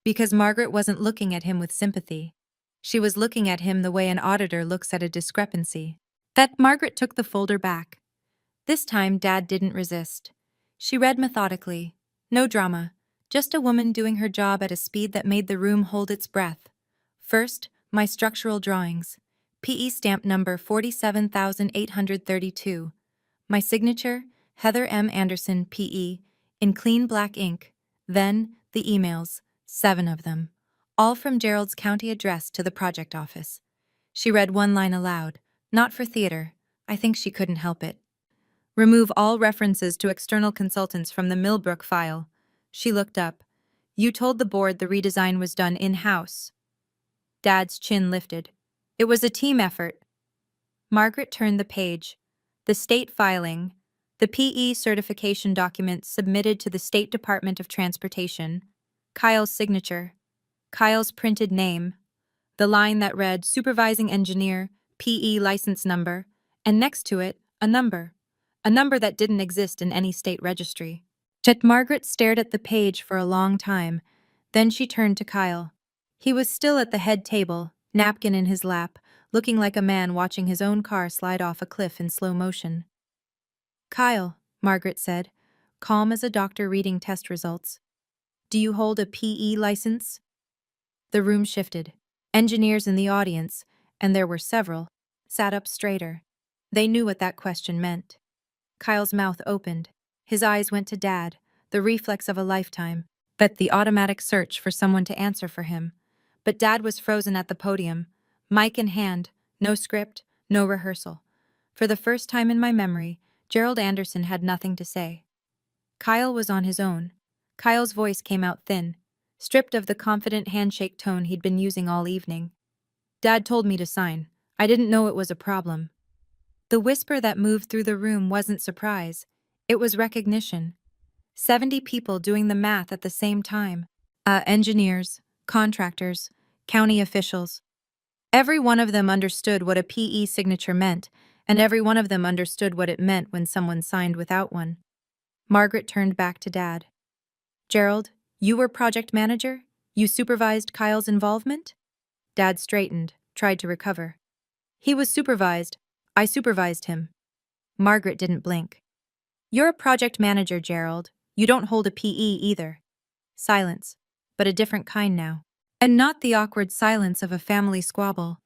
Because Margaret wasn't looking at him with sympathy. She was looking at him the way an auditor looks at a discrepancy. Margaret took the folder back. This time, Dad didn't resist. She read methodically. No drama. Just a woman doing her job at a speed that made the room hold its breath. First, my structural drawings. PE stamp number 47,832. My signature, Heather M. Anderson, PE, in clean black ink. Then, the emails. 7 of them. All from Gerald's county address to the project office. She read one line aloud. Not for theater. I think she couldn't help it. Remove all references to external consultants from the Millbrook file. She looked up. You told the board the redesign was done in-house. Dad's chin lifted. It was a team effort. Margaret turned the page. The state filing. The PE certification document submitted to the State Department of Transportation. Kyle's signature. Kyle's printed name. The line that read Supervising Engineer, PE license number, and next to it, a number. A number that didn't exist in any state registry. Margaret stared at the page for a long time. Then she turned to Kyle. He was still at the head table, napkin in his lap, looking like a man watching his own car slide off a cliff in slow motion. Kyle, Margaret said, calm as a doctor reading test results. Do you hold a PE license? The room shifted. Engineers in the audience, and there were several, sat up straighter. They knew what that question meant. Kyle's mouth opened. His eyes went to Dad, the reflex of a lifetime, but the automatic search for someone to answer for him. But Dad was frozen at the podium, mic in hand, no script, no rehearsal. For the first time in my memory, Gerald Anderson had nothing to say. Kyle was on his own. Kyle's voice came out thin, stripped of the confident handshake tone he'd been using all evening. Dad told me to sign. I didn't know it was a problem. The whisper that moved through the room wasn't surprise. It was recognition. 70 people doing the math at the same time. Engineers, contractors, county officials. Every one of them understood what a PE signature meant, and every one of them understood what it meant when someone signed without one. Margaret turned back to Dad. Gerald, you were project manager? You supervised Kyle's involvement? Dad straightened, tried to recover. He was supervised. I supervised him. Margaret didn't blink. You're a project manager, Gerald. You don't hold a PE either. Silence, but a different kind now. And not the awkward silence of a family squabble.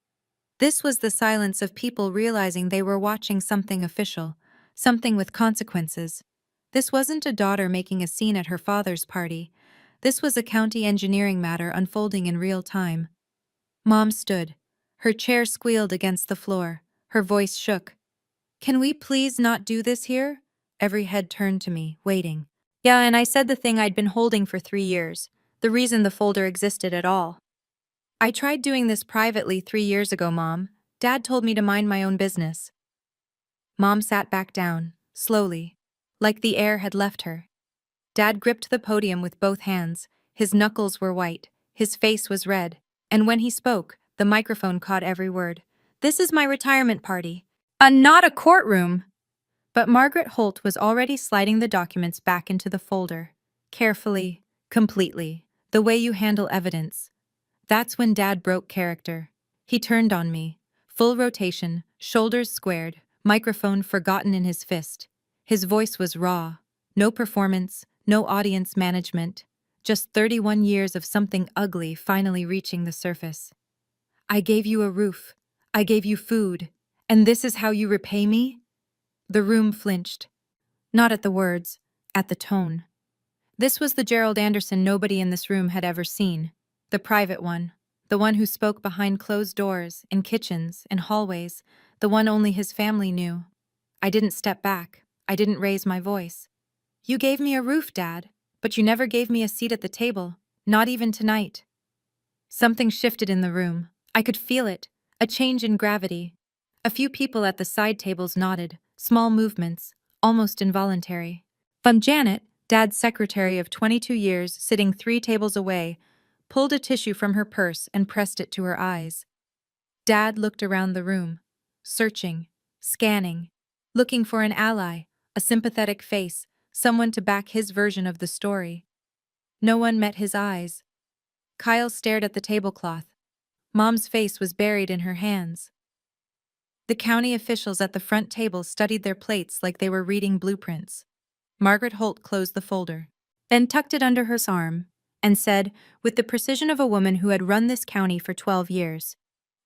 This was the silence of people realizing they were watching something official, something with consequences. This wasn't a daughter making a scene at her father's party. This was a county engineering matter unfolding in real time. Mom stood. Her chair squealed against the floor. Her voice shook. Can we please not do this here? Every head turned to me, waiting. Yeah, and I said the thing I'd been holding for 3 years. The reason the folder existed at all. I tried doing this privately 3 years ago, Mom. Dad told me to mind my own business. Mom sat back down, slowly, like the air had left her. Dad gripped the podium with both hands. His knuckles were white, his face was red, and when he spoke, the microphone caught every word. This is my retirement party. Not a courtroom! But Margaret Holt was already sliding the documents back into the folder. Carefully, completely, the way you handle evidence. That's when Dad broke character. He turned on me. Full rotation, shoulders squared, microphone forgotten in his fist. His voice was raw. No performance, no audience management. Just 31 years of something ugly finally reaching the surface. I gave you a roof. I gave you food. And this is how you repay me? The room flinched. Not at the words, at the tone. This was the Gerald Anderson nobody in this room had ever seen. The private one. The one who spoke behind closed doors, in kitchens, in hallways. The one only his family knew. I didn't step back. I didn't raise my voice. You gave me a roof, Dad, but you never gave me a seat at the table. Not even tonight. Something shifted in the room. I could feel it. A change in gravity. A few people at the side tables nodded. Small movements, almost involuntary. Janet, Dad's secretary of 22 years, sitting 3 tables away, pulled a tissue from her purse and pressed it to her eyes. Dad looked around the room, searching, scanning, looking for an ally, a sympathetic face, someone to back his version of the story. No one met his eyes. Kyle stared at the tablecloth. Mom's face was buried in her hands. The county officials at the front table studied their plates like they were reading blueprints. Margaret Holt closed the folder, then tucked it under her arm, and said, with the precision of a woman who had run this county for 12 years,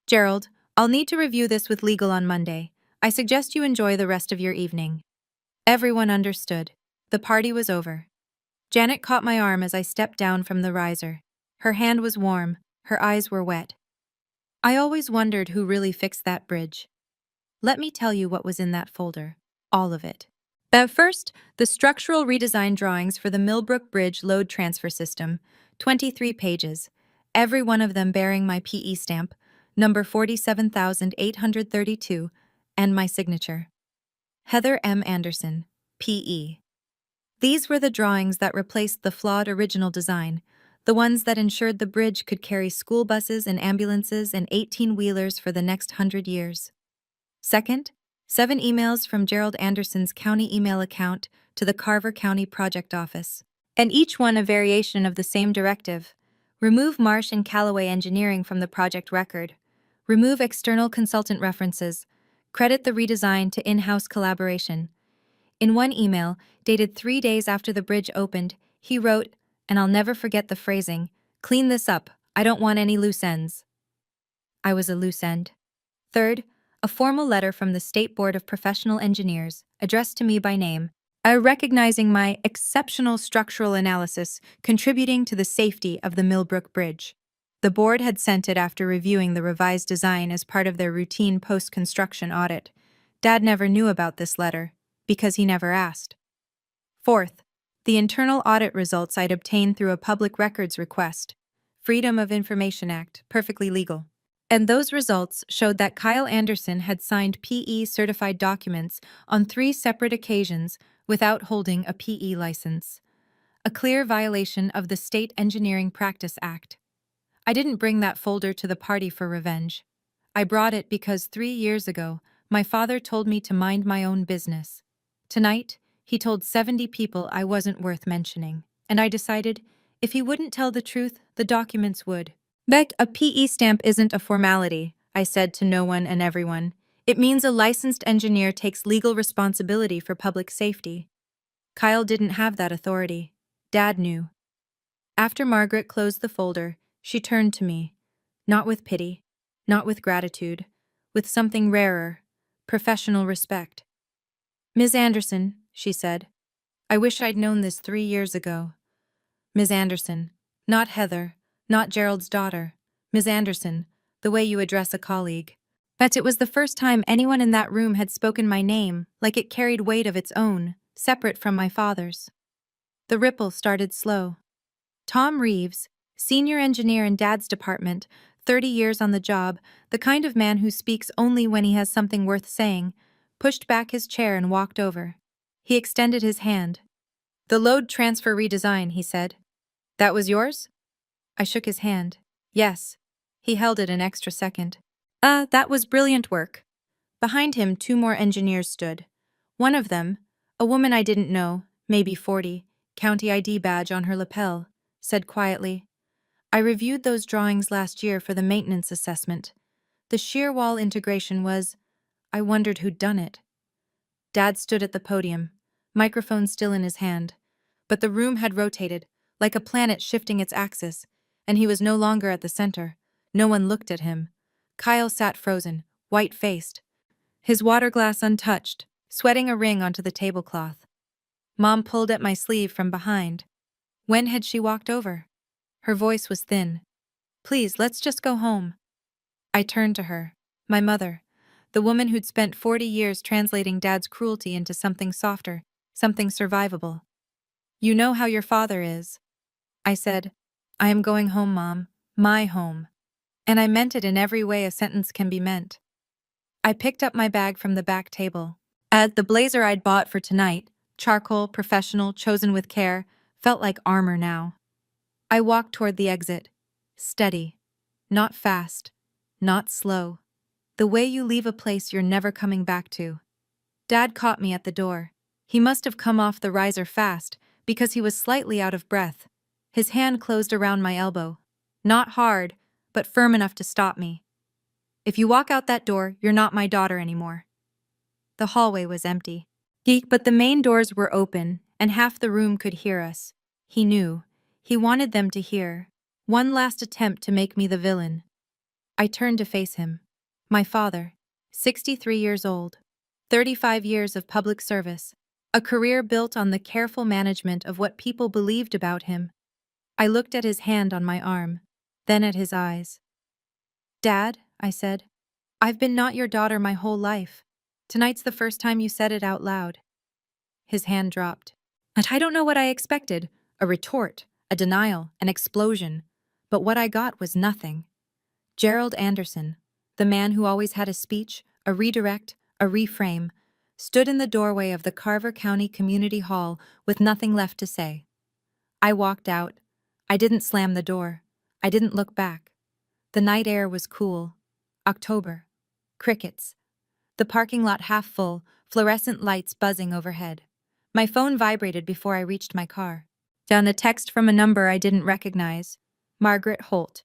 Gerald, I'll need to review this with legal on Monday. I suggest you enjoy the rest of your evening. Everyone understood. The party was over. Janet caught my arm as I stepped down from the riser. Her hand was warm, her eyes were wet. I always wondered who really fixed that bridge. Let me tell you what was in that folder. All of it. First, the structural redesign drawings for the Millbrook Bridge load transfer system, 23 pages, every one of them bearing my PE stamp, number 47,832, and my signature. Heather M. Anderson, PE. These were the drawings that replaced the flawed original design, the ones that ensured the bridge could carry school buses and ambulances and 18-wheelers for the next 100 years. Second, 7 emails from Gerald Anderson's county email account to the Carver County Project Office, and each one a variation of the same directive. Remove Marsh and Callaway Engineering from the project record. Remove external consultant references. Credit the redesign to in-house collaboration. In one email, dated 3 days after the bridge opened, he wrote, and I'll never forget the phrasing, "Clean this up. I don't want any loose ends." I was a loose end. Third, a formal letter from the State Board of Professional Engineers, addressed to me by name, recognizing my exceptional structural analysis contributing to the safety of the Millbrook Bridge. The board had sent it after reviewing the revised design as part of their routine post-construction audit. Dad never knew about this letter, because he never asked. Fourth, the internal audit results I'd obtained through a public records request. Freedom of Information Act, perfectly legal. And those results showed that Kyle Anderson had signed PE-certified documents on 3 separate occasions without holding a PE license. A clear violation of the State Engineering Practice Act. I didn't bring that folder to the party for revenge. I brought it because 3 years ago, my father told me to mind my own business. Tonight, he told 70 people I wasn't worth mentioning, and I decided, if he wouldn't tell the truth, the documents would. Beck, a PE stamp isn't a formality. I said to no one and everyone. It means a licensed engineer takes legal responsibility for public safety. Kyle didn't have that authority. Dad knew. After Margaret closed the folder, she turned to me. Not with pity, not with gratitude, with something rarer, professional respect. "Ms. Anderson," she said, "I wish I'd known this 3 years ago." Ms. Anderson, not Heather, not Gerald's daughter. Ms. Anderson, the way you address a colleague. But it was the first time anyone in that room had spoken my name like it carried weight of its own, separate from my father's. The ripple started slow. Tom Reeves, senior engineer in Dad's department, 30 years on the job, the kind of man who speaks only when he has something worth saying, pushed back his chair and walked over. He extended his hand. "The load transfer redesign," he said. "That was yours?" I shook his hand. "Yes." He held it an extra second. That was brilliant work." Behind him, 2 more engineers stood. One of them, a woman I didn't know, maybe 40, county ID badge on her lapel, said quietly, "I reviewed those drawings last year for the maintenance assessment. The shear wall integration was, I wondered who'd done it." Dad stood at the podium, microphone still in his hand. But the room had rotated, like a planet shifting its axis, and he was no longer at the center. No one looked at him. Kyle sat frozen, white-faced, his water glass untouched, sweating a ring onto the tablecloth. Mom pulled at my sleeve from behind. When had she walked over? Her voice was thin. "Please, let's just go home." I turned to her. My mother, the woman who'd spent 40 years translating Dad's cruelty into something softer, something survivable. "You know how your father is." I said, "I am going home, Mom. My home." And I meant it in every way a sentence can be meant. I picked up my bag from the back table. The blazer I'd bought for tonight, charcoal, professional, chosen with care, felt like armor now. I walked toward the exit. Steady. Not fast. Not slow. The way you leave a place you're never coming back to. Dad caught me at the door. He must have come off the riser fast, because he was slightly out of breath. His hand closed around my elbow. Not hard, but firm enough to stop me. "If you walk out that door, you're not my daughter anymore." The hallway was empty. But the main doors were open, and half the room could hear us. He knew. He wanted them to hear. One last attempt to make me the villain. I turned to face him. My father, 63 years old, 35 years of public service, a career built on the careful management of what people believed about him. I looked at his hand on my arm, then at his eyes. "Dad," I said, "I've been not your daughter my whole life. Tonight's the first time you said it out loud." His hand dropped. And I don't know what I expected, a retort, a denial, an explosion. But what I got was nothing. Gerald Anderson, the man who always had a speech, a redirect, a reframe, stood in the doorway of the Carver County Community Hall with nothing left to say. I walked out. I didn't slam the door. I didn't look back. The night air was cool. October. Crickets. The parking lot half full, fluorescent lights buzzing overhead. My phone vibrated before I reached my car. Down a text from a number I didn't recognize. Margaret Holt.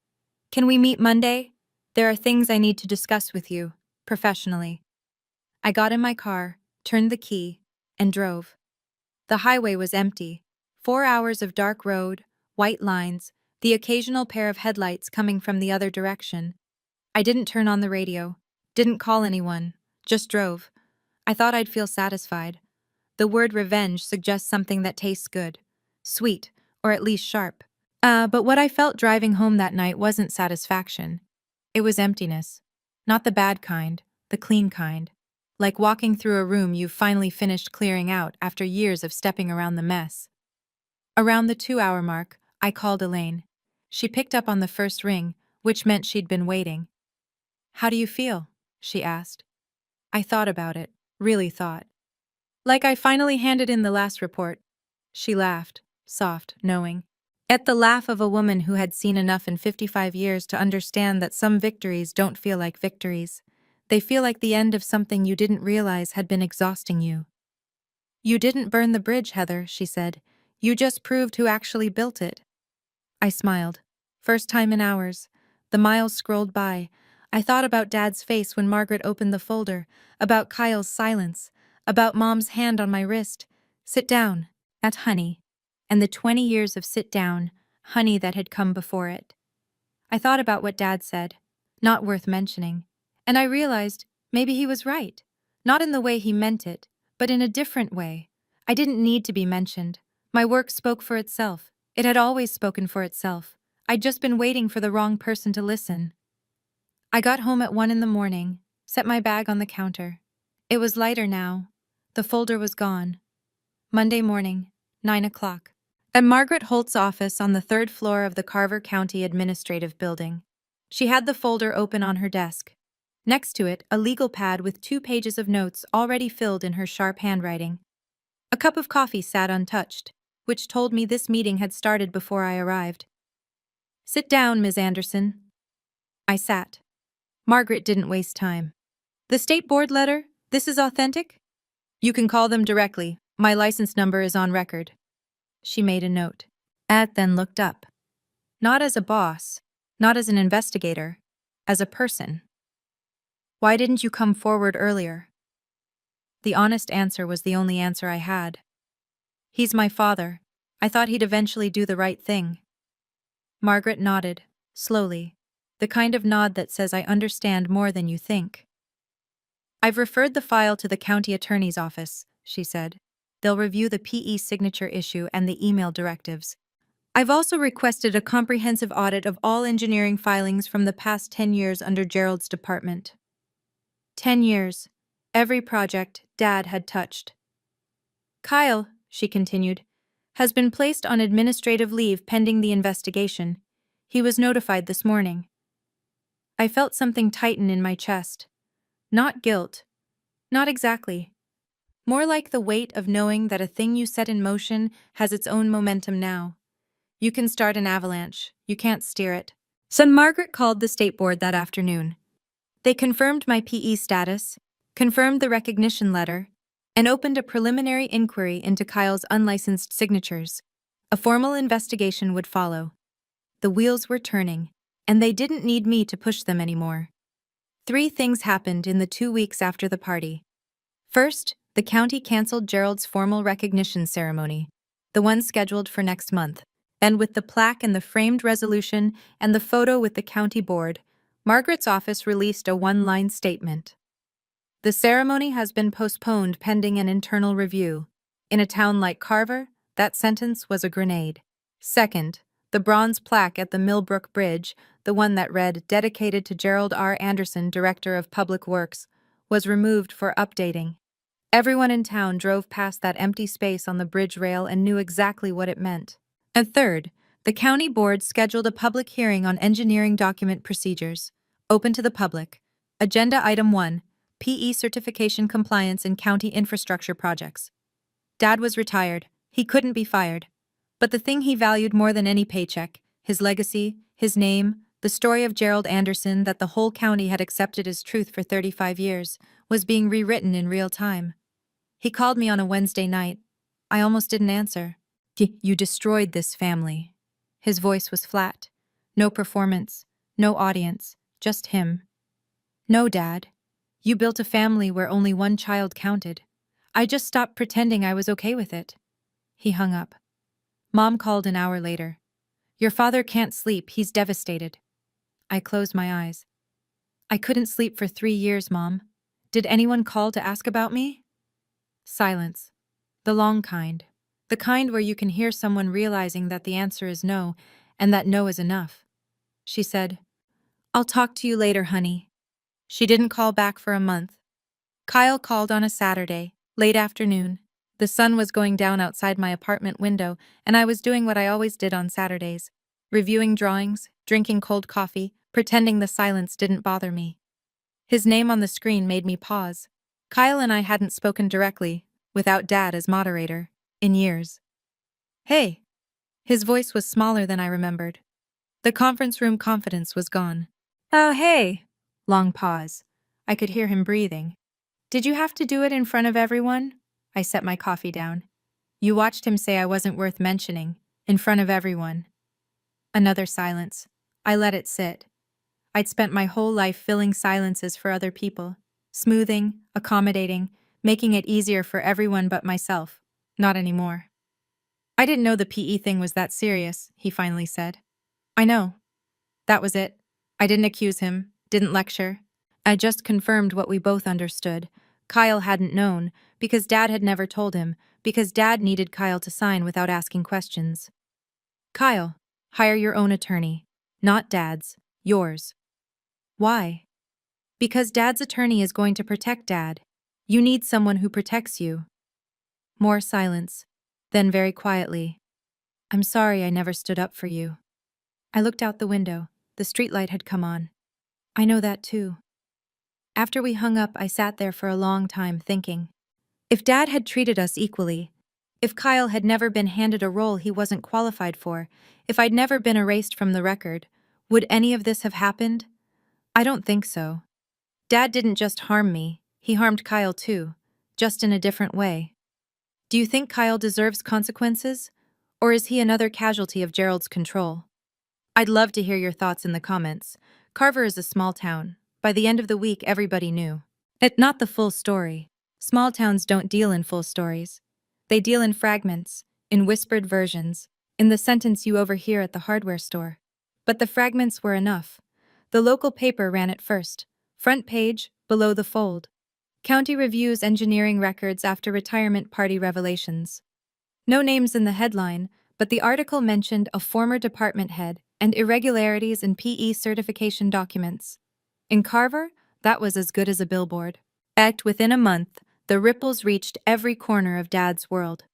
"Can we meet Monday? There are things I need to discuss with you, professionally." I got in my car, turned the key, and drove. The highway was empty. 4 hours of dark road, white lines, the occasional pair of headlights coming from the other direction. I didn't turn on the radio, didn't call anyone, just drove. I thought I'd feel satisfied. The word revenge suggests something that tastes good, sweet, or at least sharp. But what I felt driving home that night wasn't satisfaction. It was emptiness. Not the bad kind, the clean kind. Like walking through a room you've finally finished clearing out after years of stepping around the mess. Around the 2-hour mark, I called Elaine. She picked up on the first ring, which meant she'd been waiting. "How do you feel?" she asked. I thought about it, really thought. "Like I finally handed in the last report." She laughed, soft, knowing. At the laugh of a woman who had seen enough in 55 years to understand that some victories don't feel like victories. They feel like the end of something you didn't realize had been exhausting you. "You didn't burn the bridge, Heather," she said. "You just proved who actually built it." I smiled. First time in hours. The miles scrolled by. I thought about Dad's face when Margaret opened the folder, about Kyle's silence, about Mom's hand on my wrist. Sit down. At honey. And the 20 years of sit down, honey that had come before it. I thought about what Dad said. Not worth mentioning. And I realized maybe he was right. Not in the way he meant it, but in a different way. I didn't need to be mentioned. My work spoke for itself. It had always spoken for itself. I'd just been waiting for the wrong person to listen. I got home at 1 in the morning, set my bag on the counter. It was lighter now. The folder was gone. Monday morning, 9 o'clock. At Margaret Holt's office on the 3rd floor of the Carver County Administrative Building. She had the folder open on her desk. Next to it, a legal pad with 2 pages of notes already filled in her sharp handwriting. A cup of coffee sat untouched, which told me this meeting had started before I arrived. Sit down, Ms. Anderson. I sat. Margaret didn't waste time. The state board letter? This is authentic? You can call them directly. My license number is on record. She made a note. Ed then looked up. Not as a boss, not as an investigator, as a person. Why didn't you come forward earlier? The honest answer was the only answer I had. He's my father. I thought he'd eventually do the right thing. Margaret nodded, slowly, the kind of nod that says I understand more than you think. I've referred the file to the county attorney's office, she said. They'll review the PE signature issue and the email directives. I've also requested a comprehensive audit of all engineering filings from the past 10 years under Gerald's department. 10 years. Every project Dad had touched. Kyle, she continued, has been placed on administrative leave pending the investigation. He was notified this morning. I felt something tighten in my chest. Not guilt. Not exactly. More like the weight of knowing that a thing you set in motion has its own momentum now. You can start an avalanche. You can't steer it. So Margaret called the state board that afternoon. They confirmed my PE status, confirmed the recognition letter, and opened a preliminary inquiry into Kyle's unlicensed signatures. A formal investigation would follow. The wheels were turning, and they didn't need me to push them anymore. 3 things happened in the 2 weeks after the party. First, the county canceled Gerald's formal recognition ceremony, the one scheduled for next month. And with the plaque and the framed resolution and the photo with the county board, Margaret's office released a 1-line statement. The ceremony has been postponed pending an internal review. In a town like Carver, that sentence was a grenade. Second, the bronze plaque at the Millbrook Bridge, the one that read, "Dedicated to Gerald R. Anderson, Director of Public Works," was removed for updating. Everyone in town drove past that empty space on the bridge rail and knew exactly what it meant. And third, the county board scheduled a public hearing on engineering document procedures, open to the public. Agenda Item 1, PE certification compliance in county infrastructure projects. Dad was retired. He couldn't be fired. But the thing he valued more than any paycheck, his legacy, his name, the story of Gerald Anderson that the whole county had accepted as truth for 35 years, was being rewritten in real time. He called me on a Wednesday night. I almost didn't answer. You destroyed this family. His voice was flat. No performance, no audience, just him. No, Dad. You built a family where only one child counted. I just stopped pretending I was okay with it. He hung up. Mom called an hour later. Your father can't sleep, he's devastated. I closed my eyes. I couldn't sleep for 3 years, Mom. Did anyone call to ask about me? Silence. The long kind. The kind where you can hear someone realizing that the answer is no, and that no is enough. She said, I'll talk to you later, honey. She didn't call back for a month. Kyle called on a Saturday, late afternoon. The sun was going down outside my apartment window, and I was doing what I always did on Saturdays, reviewing drawings, drinking cold coffee, pretending the silence didn't bother me. His name on the screen made me pause. Kyle and I hadn't spoken directly, without Dad as moderator, in years. Hey! His voice was smaller than I remembered. The conference room confidence was gone. Oh, hey! Long pause. I could hear him breathing. Did you have to do it in front of everyone? I set my coffee down. You watched him say I wasn't worth mentioning, in front of everyone. Another silence. I let it sit. I'd spent my whole life filling silences for other people, smoothing, accommodating, making it easier for everyone but myself. Not anymore. I didn't know the PE thing was that serious, he finally said. I know. That was it. I didn't accuse him, didn't lecture. I just confirmed what we both understood. Kyle hadn't known, because Dad had never told him, because Dad needed Kyle to sign without asking questions. Kyle, hire your own attorney. Not Dad's, yours. Why? Because Dad's attorney is going to protect Dad. You need someone who protects you. More silence. Then very quietly, I'm sorry I never stood up for you. I looked out the window. The streetlight had come on. I know that too. After we hung up, I sat there for a long time thinking. If Dad had treated us equally, if Kyle had never been handed a role he wasn't qualified for, if I'd never been erased from the record, would any of this have happened? I don't think so. Dad didn't just harm me, he harmed Kyle too, just in a different way. Do you think Kyle deserves consequences? Or is he another casualty of Gerald's control? I'd love to hear your thoughts in the comments. Carver is a small town. By the end of the week, everybody knew. Not the full story. Small towns don't deal in full stories. They deal in fragments, in whispered versions, in the sentence you overhear at the hardware store. But the fragments were enough. The local paper ran it first. Front page, below the fold. County reviews engineering records after retirement party revelations. No names in the headline, but the article mentioned a former department head and irregularities in PE certification documents. In Carver, that was as good as a billboard. Within a month, the ripples reached every corner of Dad's world.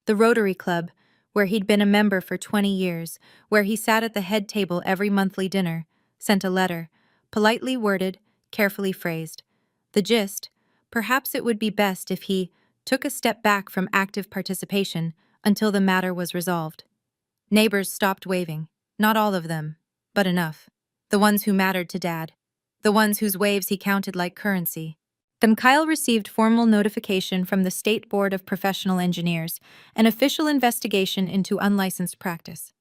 The Rotary Club, where he'd been a member for 20 years, where he sat at the head table every monthly dinner, sent a letter, politely worded, carefully phrased. The gist, perhaps it would be best if he took a step back from active participation until the matter was resolved. Neighbors stopped waving, not all of them, but enough. The ones who mattered to Dad. The ones whose waves he counted like currency. Then Kyle received formal notification from the State Board of Professional Engineers, an official investigation into unlicensed practice.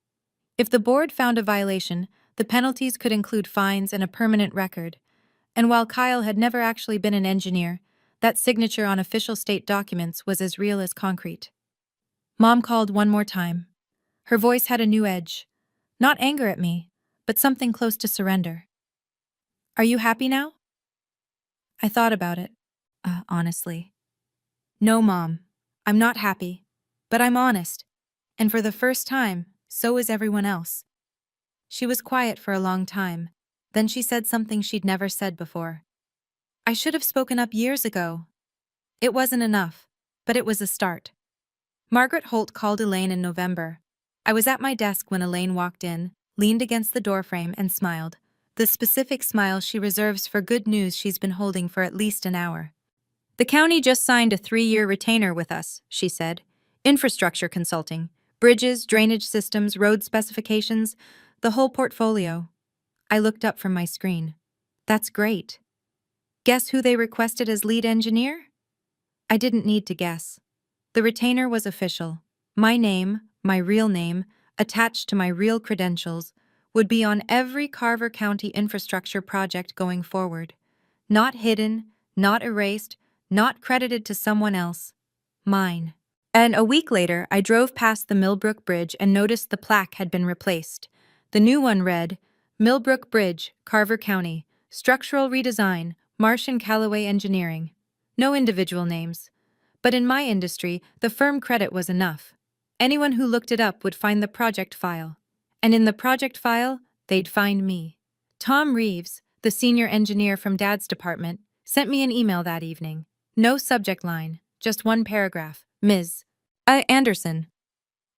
If the board found a violation, the penalties could include fines and a permanent record. And while Kyle had never actually been an engineer, that signature on official state documents was as real as concrete. Mom called one more time. Her voice had a new edge. Not anger at me, but something close to surrender. Are you happy now? I thought about it, honestly. No, Mom, I'm not happy, but I'm honest. And for the first time, so is everyone else. She was quiet for a long time. Then she said something she'd never said before. I should have spoken up years ago. It wasn't enough, but it was a start. Margaret Holt called Elaine in November. I was at my desk when Elaine walked in, leaned against the doorframe and smiled. The specific smile she reserves for good news she's been holding for at least an hour. The county just signed a 3-year retainer with us, she said. Infrastructure consulting. Bridges, drainage systems, road specifications, the whole portfolio. I looked up from my screen. That's great. Guess who they requested as lead engineer? I didn't need to guess. The retainer was official. My name, my real name, attached to my real credentials, would be on every Carver County infrastructure project going forward. Not hidden, not erased, not credited to someone else. Mine. And a week later, I drove past the Millbrook Bridge and noticed the plaque had been replaced. The new one read, Millbrook Bridge, Carver County, Structural Redesign, Marsh & Callaway Engineering. No individual names. But in my industry, the firm credit was enough. Anyone who looked it up would find the project file. And in the project file, they'd find me. Tom Reeves, the senior engineer from Dad's department, sent me an email that evening. No subject line, just one paragraph. Ms. Anderson.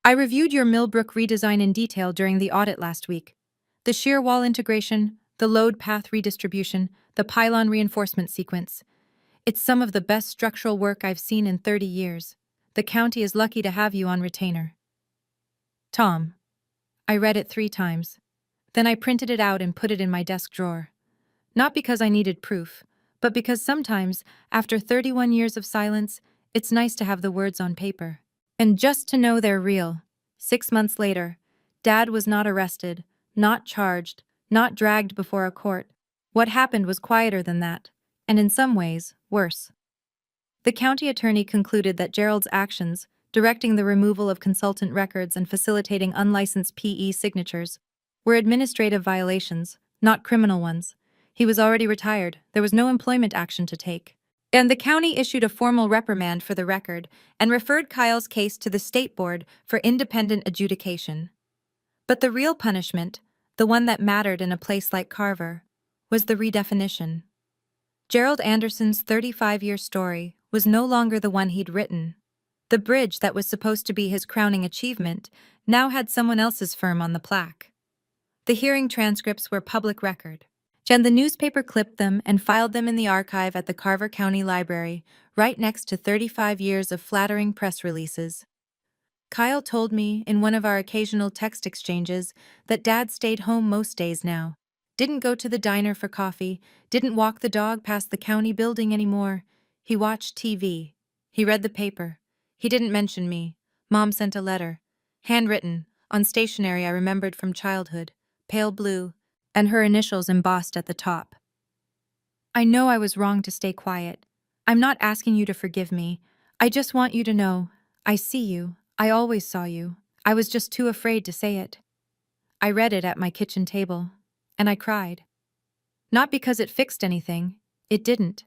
I reviewed your Millbrook redesign in detail during the audit last week. The shear wall integration, the load path redistribution, the pylon reinforcement sequence. It's some of the best structural work I've seen in 30 years. The county is lucky to have you on retainer. Tom. I read it 3 times. Then I printed it out and put it in my desk drawer. Not because I needed proof, but because sometimes, after 31 years of silence, it's nice to have the words on paper. And just to know they're real. 6 months later, Dad was not arrested, not charged, not dragged before a court. What happened was quieter than that, and in some ways, worse. The county attorney concluded that Gerald's actions, directing the removal of consultant records and facilitating unlicensed PE signatures, were administrative violations, not criminal ones. He was already retired, there was no employment action to take. And the county issued a formal reprimand for the record and referred Kyle's case to the state board for independent adjudication. But the real punishment, the one that mattered in a place like Carver, was the redefinition. Gerald Anderson's 35-year story was no longer the one he'd written. The bridge that was supposed to be his crowning achievement now had someone else's firm on the plaque. The hearing transcripts were public record, and the newspaper clipped them and filed them in the archive at the Carver County Library, right next to 35 years of flattering press releases. Kyle told me in one of our occasional text exchanges that Dad stayed home most days now. Didn't go to the diner for coffee, didn't walk the dog past the county building anymore. He watched TV. He read the paper. He didn't mention me. Mom sent a letter. Handwritten, on stationery I remembered from childhood, pale blue, and her initials embossed at the top. I know I was wrong to stay quiet. I'm not asking you to forgive me. I just want you to know, I see you. I always saw you. I was just too afraid to say it. I read it at my kitchen table, and I cried. Not because it fixed anything, it didn't,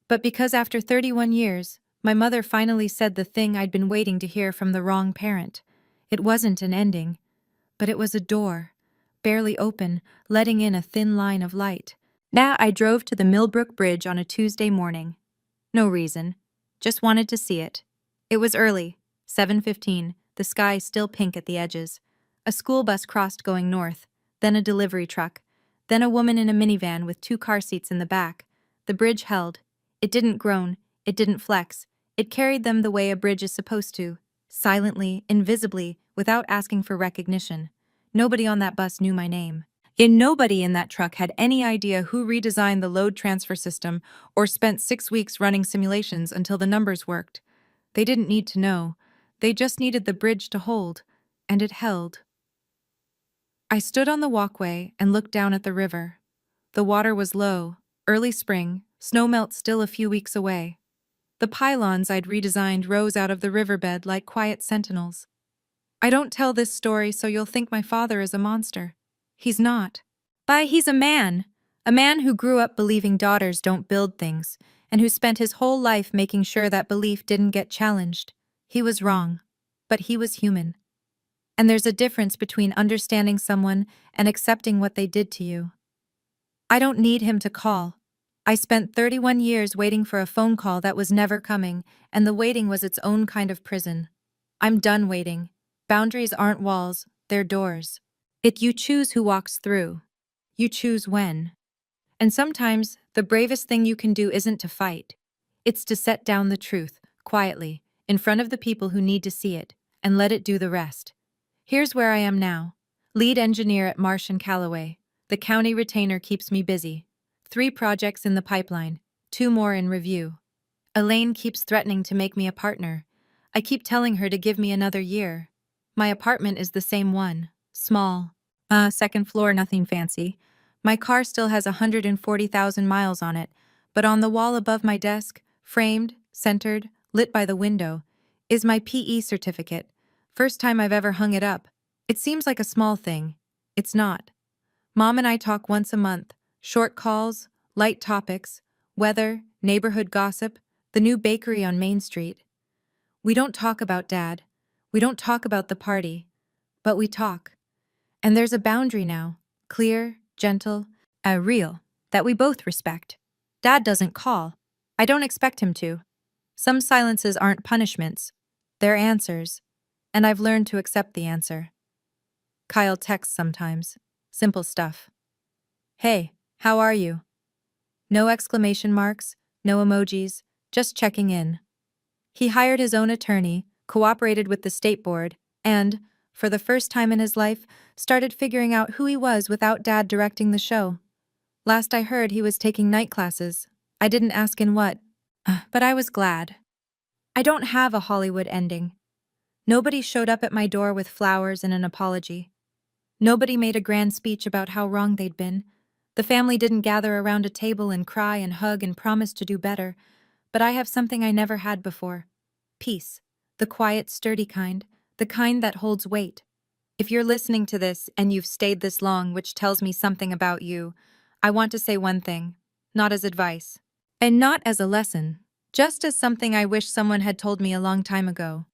but because after 31 years, my mother finally said the thing I'd been waiting to hear from the wrong parent. It wasn't an ending, but it was a door, barely open, letting in a thin line of light. Now I drove to the Millbrook Bridge on a Tuesday morning. No reason, just wanted to see it. It was early, 7:15, the sky still pink at the edges. A school bus crossed going north, then a delivery truck, then a woman in a minivan with 2 car seats in the back. The bridge held. It didn't groan, it didn't flex. It carried them the way a bridge is supposed to, silently, invisibly, without asking for recognition. Nobody on that bus knew my name. And nobody in that truck had any idea who redesigned the load transfer system or spent 6 weeks running simulations until the numbers worked. They didn't need to know. They just needed the bridge to hold, and it held. I stood on the walkway and looked down at the river. The water was low, early spring, snowmelt still a few weeks away. The pylons I'd redesigned rose out of the riverbed like quiet sentinels. I don't tell this story so you'll think my father is a monster. He's not. But he's a man who grew up believing daughters don't build things, and who spent his whole life making sure that belief didn't get challenged. He was wrong, but he was human. And there's a difference between understanding someone and accepting what they did to you. I don't need him to call. I spent 31 years waiting for a phone call that was never coming, and the waiting was its own kind of prison. I'm done waiting. Boundaries aren't walls, they're doors. You choose who walks through. You choose when. And sometimes, the bravest thing you can do isn't to fight. It's to set down the truth, quietly, in front of the people who need to see it, and let it do the rest. Here's where I am now. Lead engineer at Marsh & Callaway. The county retainer keeps me busy. 3 projects in the pipeline, 2 more in review. Elaine keeps threatening to make me a partner. I keep telling her to give me another year. My apartment is the same one, small. Second floor, nothing fancy. My car still has 140,000 miles on it, but on the wall above my desk, framed, centered, lit by the window, is my PE certificate. First time I've ever hung it up. It seems like a small thing. It's not. Mom and I talk once a month. Short calls, light topics, weather, neighborhood gossip, the new bakery on Main Street. We don't talk about Dad. We don't talk about the party. But we talk. And there's a boundary now. Clear, gentle, real, that we both respect. Dad doesn't call. I don't expect him to. Some silences aren't punishments. They're answers. And I've learned to accept the answer. Kyle texts sometimes. Simple stuff. Hey, how are you? No exclamation marks, no emojis, just checking in. He hired his own attorney, cooperated with the state board, and, for the first time in his life, started figuring out who he was without Dad directing the show. Last I heard, he was taking night classes. I didn't ask in what, but I was glad. I don't have a Hollywood ending. Nobody showed up at my door with flowers and an apology. Nobody made a grand speech about how wrong they'd been. The family didn't gather around a table and cry and hug and promise to do better. But I have something I never had before. Peace. The quiet, sturdy kind. The kind that holds weight. If you're listening to this and you've stayed this long, which tells me something about you, I want to say one thing. Not as advice. And not as a lesson. Just as something I wish someone had told me a long time ago.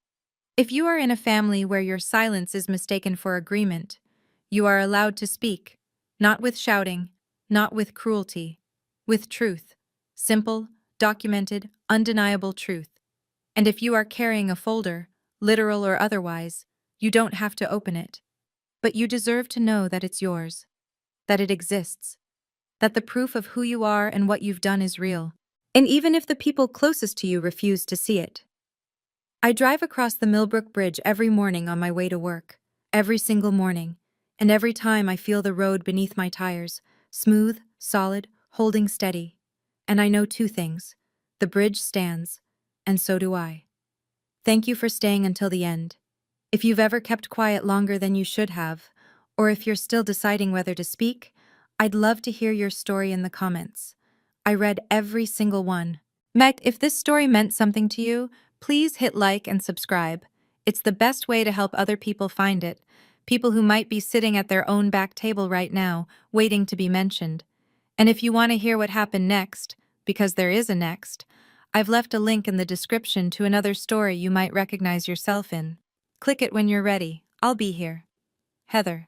If you are in a family where your silence is mistaken for agreement, you are allowed to speak. Not with shouting. Not with cruelty. With truth. Simple, documented, undeniable truth. And if you are carrying a folder, literal or otherwise, you don't have to open it. But you deserve to know that it's yours. That it exists. That the proof of who you are and what you've done is real. And even if the people closest to you refuse to see it. I drive across the Millbrook Bridge every morning on my way to work. Every single morning. And every time I feel the road beneath my tires, smooth, solid, holding steady. And I know two things. The bridge stands, and so do I. Thank you for staying until the end. If you've ever kept quiet longer than you should have, or if you're still deciding whether to speak, I'd love to hear your story in the comments. I read every single one. If this story meant something to you, please hit like and subscribe. It's the best way to help other people find it, people who might be sitting at their own back table right now, waiting to be mentioned. And if you want to hear what happened next, because there is a next, I've left a link in the description to another story you might recognize yourself in. Click it when you're ready. I'll be here. Heather.